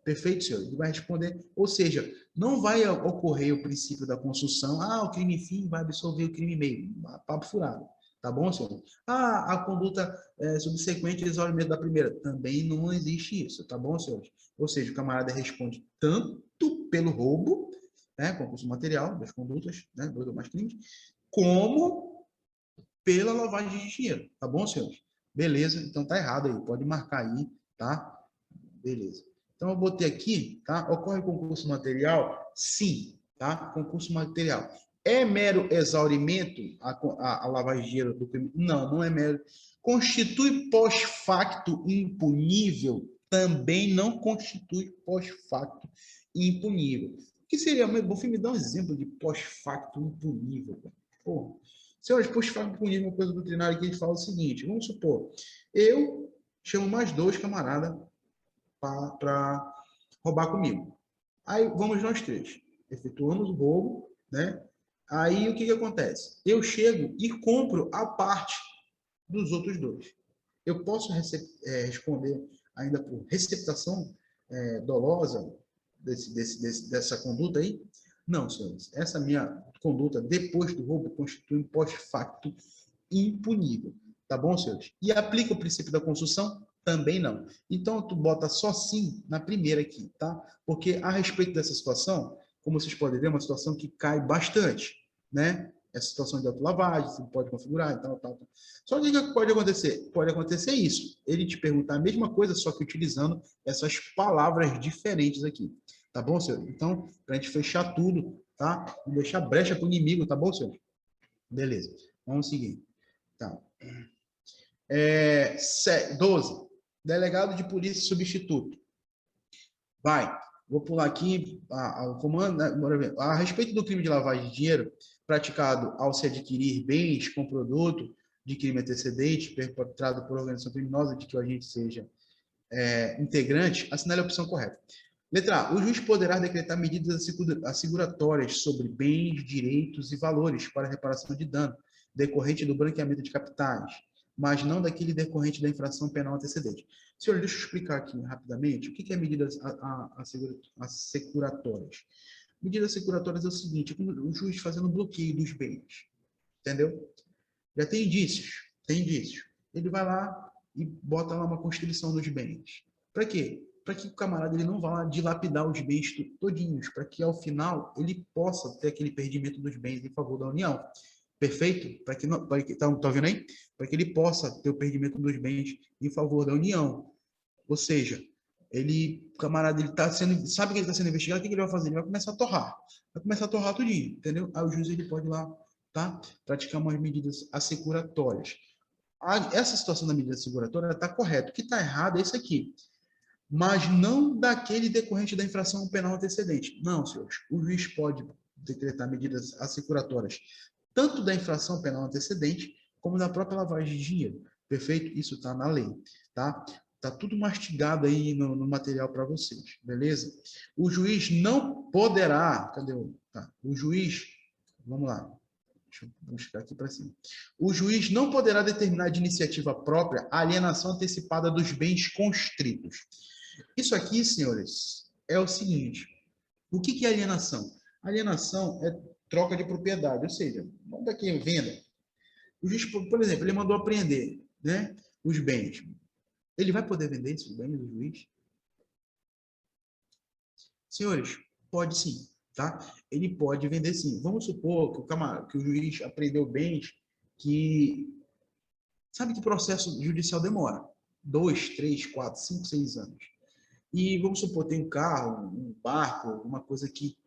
S1: Perfeito, senhor? Ele vai responder, ou seja, não vai ocorrer o princípio da construção, o crime fim vai absolver o crime meio, papo furado. Tá bom, senhor? Ah, a conduta subsequente ao exaurimento da primeira. Também não existe isso, tá bom, senhores? Ou seja, o camarada responde tanto pelo roubo, né, concurso material das condutas, né, 2 ou mais crimes, como pela lavagem de dinheiro, tá bom, senhores? Beleza, então tá errado aí, pode marcar aí, tá? Beleza. Então eu botei aqui, tá? Ocorre concurso material? Sim, tá? Concurso material. É mero exaurimento a lavagem de dinheiro do crime? Não, não é mero. Constitui pós-facto impunível? Também não constitui pós-facto impunível. O que seria, Bonfim, me dá um exemplo de pós-facto impunível. Pô, senhores, pós-facto impunível é uma coisa doutrinária que a gente fala o seguinte, vamos supor, eu chamo mais 2 camaradas para roubar comigo. Aí vamos nós 3, efetuamos o roubo, né? Aí o que acontece? Eu chego e compro a parte dos outros 2. Eu posso responder ainda por receptação dolosa dessa conduta aí? Não, senhores. Essa minha conduta depois do roubo constitui um pós-facto impunível. Tá bom, senhores? E aplica o princípio da construção? Também não. Então, tu bota só sim na primeira aqui, tá? Porque a respeito dessa situação, como vocês podem ver, é uma situação que cai bastante, né? Essa situação de autolavagem, você pode configurar e tal, tal, tal. Só que o que pode acontecer? Pode acontecer isso. Ele te perguntar a mesma coisa, só que utilizando essas palavras diferentes aqui. Tá bom, senhor? Então, para a gente fechar tudo, tá? Não deixar brecha para o inimigo, tá bom, senhor? Beleza. Vamos seguir. Tá. 12. Delegado de polícia substituto. Vai. Vou pular aqui o comando. Né? A respeito do crime de lavagem de dinheiro praticado ao se adquirir bens com produto de crime antecedente perpetrado por organização criminosa de que o agente seja integrante, assinale a opção correta. Letra A. O juiz poderá decretar medidas asseguratórias sobre bens, direitos e valores para reparação de dano decorrente do branqueamento de capitais, mas não daquele decorrente da infração penal antecedente. Senhor, deixa eu explicar aqui rapidamente o que é medidas asseguratórias. Medidas asseguratórias é o seguinte, o juiz fazendo bloqueio dos bens, entendeu? Já tem indícios, Ele vai lá e bota lá uma constituição dos bens. Para quê? Para que o camarada ele não vá lá dilapidar os bens todinhos, para que ao final ele possa ter aquele perdimento dos bens em favor da União. Perfeito? Para que não, tá vendo aí? Para que ele possa ter o perdimento dos bens em favor da União. Ou seja, o camarada ele sabe que ele está sendo investigado, o que ele vai fazer? Ele vai começar a torrar. Vai começar a torrar tudinho, entendeu? Aí o juiz ele pode ir lá, tá? Praticar umas medidas asseguratórias. Essa situação da medida asseguratória está correta. O que está errado é isso aqui. Mas não daquele decorrente da infração penal antecedente. Não, senhores. O juiz pode decretar medidas asseguratórias tanto da infração penal antecedente como da própria lavagem de dinheiro. Perfeito? Isso está na lei, tá? Tá tudo mastigado aí no material para vocês, beleza? O juiz não poderá... Cadê o... Tá. O juiz... Vamos lá. Deixa eu buscar aqui para cima. O juiz não poderá determinar de iniciativa própria a alienação antecipada dos bens constritos. Isso aqui, senhores, é o seguinte. O que é alienação? Alienação é troca de propriedade, ou seja, manda quem venda. O juiz, por exemplo, ele mandou apreender, né, os bens. Ele vai poder vender esses bens do juiz? Senhores, pode sim, tá? Ele pode vender sim. Vamos supor que o juiz apreendeu bens que... Sabe que processo judicial demora? 2, 3, 4, 5, 6 anos. E vamos supor, tem um carro, um barco, uma coisa que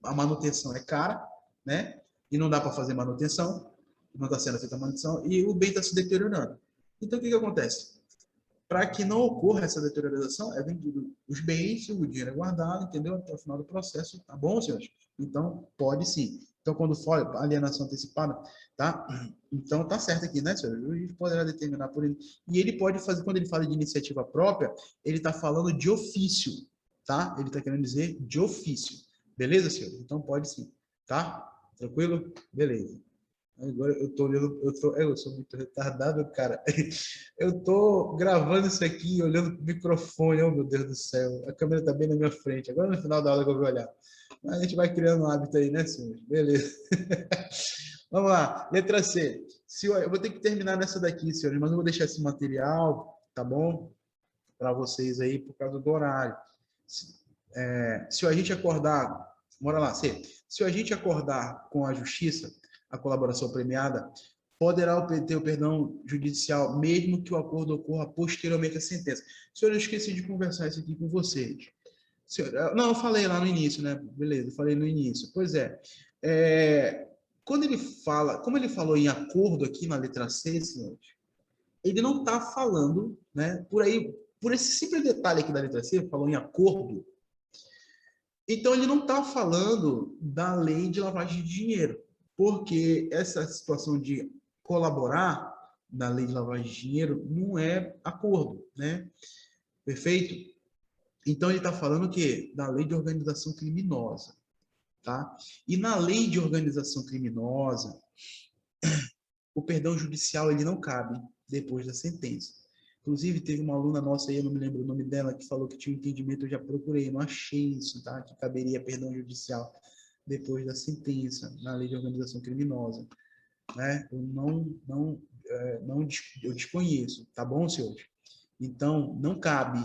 S1: a manutenção é cara, né? E não dá para fazer manutenção, não está sendo feita a manutenção, e o bem está se deteriorando. Então, o que acontece? Para que não ocorra essa deterioração, é vendido os bens, o dinheiro é guardado, entendeu? Até o final do processo, tá bom, senhores? Então, pode sim. Então, quando for alienação antecipada, tá? Então, tá certo aqui, né, senhor? O juiz poderá determinar por ele. E ele pode fazer, quando ele fala de iniciativa própria, ele está falando de ofício, tá? Ele está querendo dizer de ofício. Beleza, senhor? Então, pode sim, tá? Tranquilo? Beleza. Agora eu tô olhando, eu sou muito retardado, cara. Eu tô gravando isso aqui, olhando pro microfone, oh meu Deus do céu. A câmera tá bem na minha frente. Agora no final da aula que eu vou olhar. Mas a gente vai criando um hábito aí, né, senhores? Beleza. Vamos lá. Letra C. Eu vou ter que terminar nessa daqui, senhores, mas eu vou deixar esse material, tá bom? Para vocês aí, por causa do horário. Se a gente acordar, bora lá, se a gente acordar com a justiça, a colaboração premiada, poderá obter o perdão judicial, mesmo que o acordo ocorra posteriormente à sentença. Senhor, eu esqueci de conversar isso aqui com vocês. Senhor, não, eu falei lá no início, né? Beleza, eu falei no início. Pois quando ele fala, como ele falou em acordo aqui na letra C, senhores, ele não está falando, né? Por esse simples detalhe aqui da letra C, falou em acordo. Então, ele não está falando da lei de lavagem de dinheiro, porque essa situação de colaborar na lei de lavagem de dinheiro não é acordo, né? Perfeito? Então, ele está falando o quê? Da lei de organização criminosa, tá? E na lei de organização criminosa, o perdão judicial ele não cabe depois da sentença. Inclusive, teve uma aluna nossa aí, eu não me lembro o nome dela, que falou que tinha um entendimento, eu já procurei, não achei isso, tá? Que caberia perdão judicial depois da sentença, na lei de organização criminosa, né? Eu desconheço, tá bom, senhores? Então, não cabe,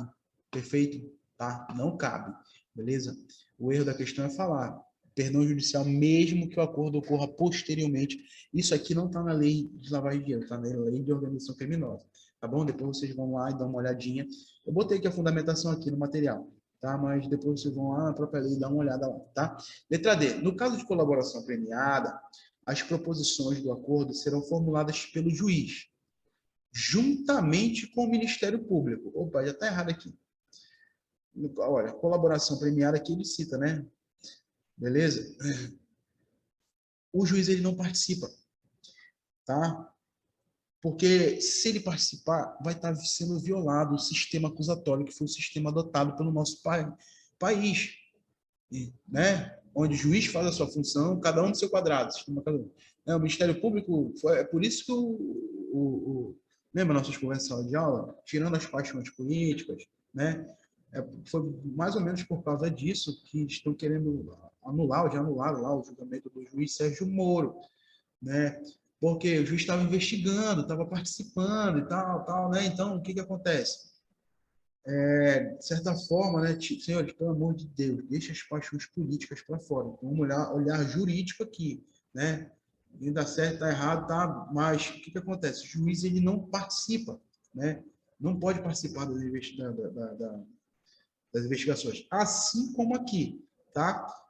S1: perfeito? Tá? Não cabe, beleza? O erro da questão é falar perdão judicial, mesmo que o acordo ocorra posteriormente. Isso aqui não está na lei de lavagem de dinheiro, está na lei de organização criminosa, tá bom? Depois vocês vão lá e dão uma olhadinha. Eu botei aqui a fundamentação aqui no material, tá? Mas depois vocês vão lá na própria lei e dão uma olhada lá, tá? Letra D. No caso de colaboração premiada, as proposições do acordo serão formuladas pelo juiz, juntamente com o Ministério Público. Opa, já está errado aqui. Olha, colaboração premiada aqui ele cita, né? Beleza? O juiz ele não participa, tá? Porque se ele participar, vai estar sendo violado o sistema acusatório, que foi o sistema adotado pelo nosso país, né? Onde o juiz faz a sua função, cada um do seu quadrado. O Ministério Público, é por isso que lembra nossas conversas em sala de aula? Tirando as paixões políticas, né? Foi mais ou menos por causa disso que estão querendo anular, já anularam lá o julgamento do juiz Sérgio Moro, né? Porque o juiz estava investigando, estava participando e tal, né? Então, o que acontece? De certa forma, né, senhores, pelo amor de Deus, deixa as paixões políticas para fora. Então, vamos olhar jurídico aqui, né? Nem dá certo, tá errado, tá? Mas o que acontece? O juiz ele não participa, né? Não pode participar das investigações, assim como aqui, tá?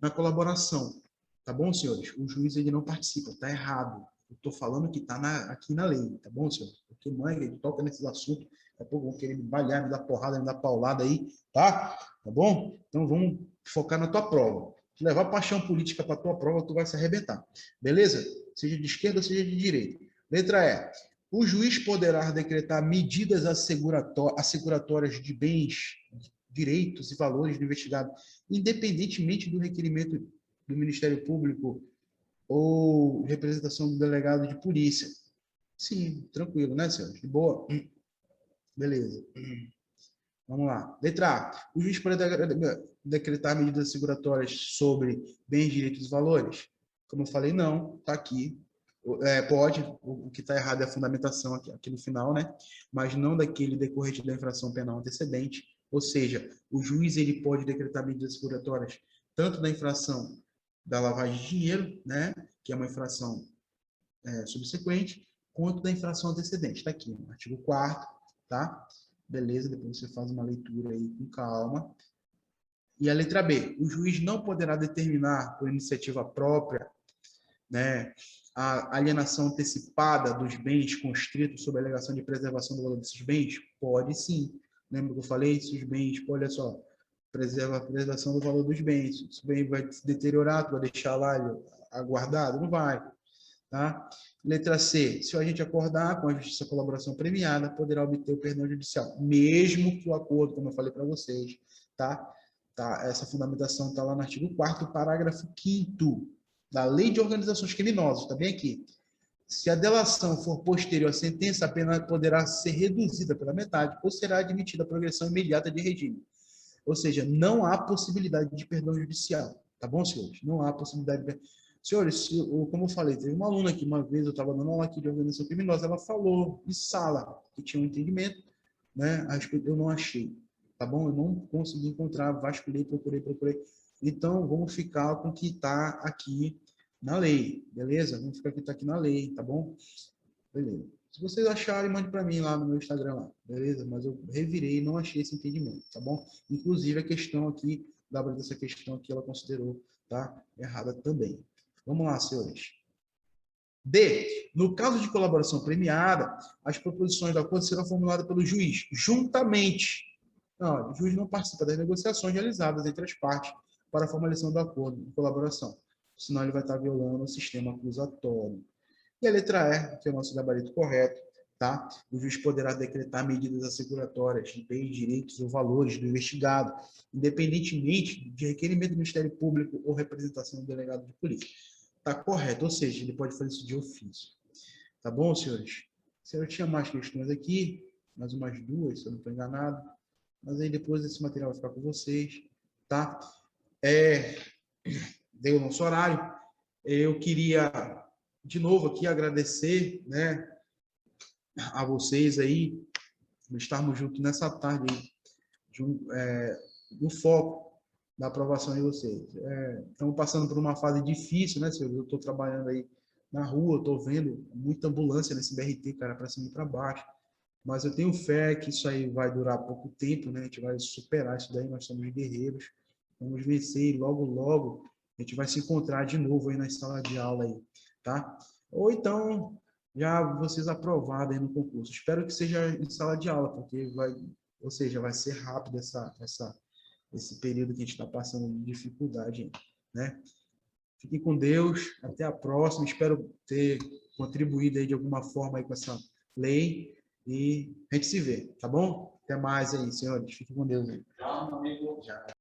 S1: Na colaboração, tá bom, senhores? O juiz ele não participa, tá errado. Eu tô falando que tá aqui na lei, tá bom, senhores? Porque mãe, ele toca nesses assuntos, daqui a pouco vão querer me balhar, me dar porrada, me dar paulada aí, tá? Tá bom? Então vamos focar na tua prova. Se levar paixão política para tua prova, tu vai se arrebentar. Beleza? Seja de esquerda, seja de direita. Letra E. O juiz poderá decretar medidas asseguratórias de bens, direitos e valores do investigado, independentemente do requerimento do Ministério Público ou representação do delegado de polícia. Sim, tranquilo, né, senhor? De boa? Beleza. Vamos lá. Letra A. O juiz pode decretar medidas seguratórias sobre bens, direitos e valores? Como eu falei, não. Está aqui. Pode. O que está errado é a fundamentação aqui no final, né? Mas não daquele decorrente da infração penal antecedente. Ou seja, o juiz ele pode decretar medidas seguratórias tanto da infração da lavagem de dinheiro, né? Que é uma infração subsequente, quanto da infração antecedente. Está aqui, no artigo 4º, tá? Beleza, depois você faz uma leitura aí com calma. E a letra B, o juiz não poderá determinar por iniciativa própria, né, a alienação antecipada dos bens constritos sob a alegação de preservação do valor desses bens? Pode sim. Lembra que eu falei? Se os bens, olha só, a preservação do valor dos bens. Se o bem vai se deteriorar, tu vai deixar lá aguardado? Não vai. Tá? Letra C. Se o agente acordar com a justiça colaboração premiada, poderá obter o perdão judicial, mesmo que o acordo, como eu falei para vocês, tá? Essa fundamentação está lá no artigo 4º, parágrafo 5º da Lei de Organizações Criminosas, está bem aqui. Se a delação for posterior à sentença, a pena poderá ser reduzida pela metade ou será admitida a progressão imediata de regime. Ou seja, não há possibilidade de perdão judicial. Tá bom, senhores? Não há possibilidade de
S3: Senhores, como eu falei, teve uma aluna aqui, uma vez eu estava dando aula aqui de organização criminosa, ela falou em sala que tinha um entendimento, né? Eu não achei, tá bom? Eu não consegui encontrar, vasculhei, procurei. Então, vamos ficar com o que está aqui na lei, beleza? Vamos ficar com o que está aqui na lei, tá bom? Beleza. Se vocês acharem, mande para mim lá no meu Instagram, lá, beleza? Mas eu revirei e não achei esse entendimento, tá bom? Inclusive, a questão aqui, dessa questão aqui, ela considerou, tá? Errada também. Vamos lá, senhores. D. No caso de colaboração premiada, as proposições do acordo serão formuladas pelo juiz, juntamente. Não, o juiz não participa das negociações realizadas entre as partes para a formalização do acordo de colaboração, senão ele vai estar violando o sistema acusatório. E a letra E, que é o nosso gabarito correto, tá? O juiz poderá decretar medidas asseguratórias de bens, direitos ou valores do investigado, independentemente de requerimento do Ministério Público ou representação do delegado de polícia. Tá correto, ou seja, ele pode fazer isso de ofício. Tá bom, senhores? Eu tinha mais questões aqui, mais umas duas, se eu não estou enganado, mas aí depois esse material vai ficar com vocês, tá? Deu o nosso horário. Eu queria, de novo aqui, agradecer, né, a vocês aí, por estarmos juntos nessa tarde aí, no foco da aprovação de vocês. Estamos passando por uma fase difícil, né, senhor? Eu estou trabalhando aí na rua, estou vendo muita ambulância nesse BRT, cara, para cima e para baixo. Mas eu tenho fé que isso aí vai durar pouco tempo, né? A gente vai superar isso daí, nós somos guerreiros, vamos vencer e logo, logo a gente vai se encontrar de novo aí na sala de aula aí, tá? Ou então, já vocês aprovados aí no concurso. Espero que seja em sala de aula, porque ou seja, vai ser rápido esse período que a gente está passando de dificuldade, né? Fiquem com Deus, até a próxima. Espero ter contribuído aí de alguma forma aí com essa lei e a gente se vê, tá bom? Até mais aí, senhores. Fiquem com Deus aí.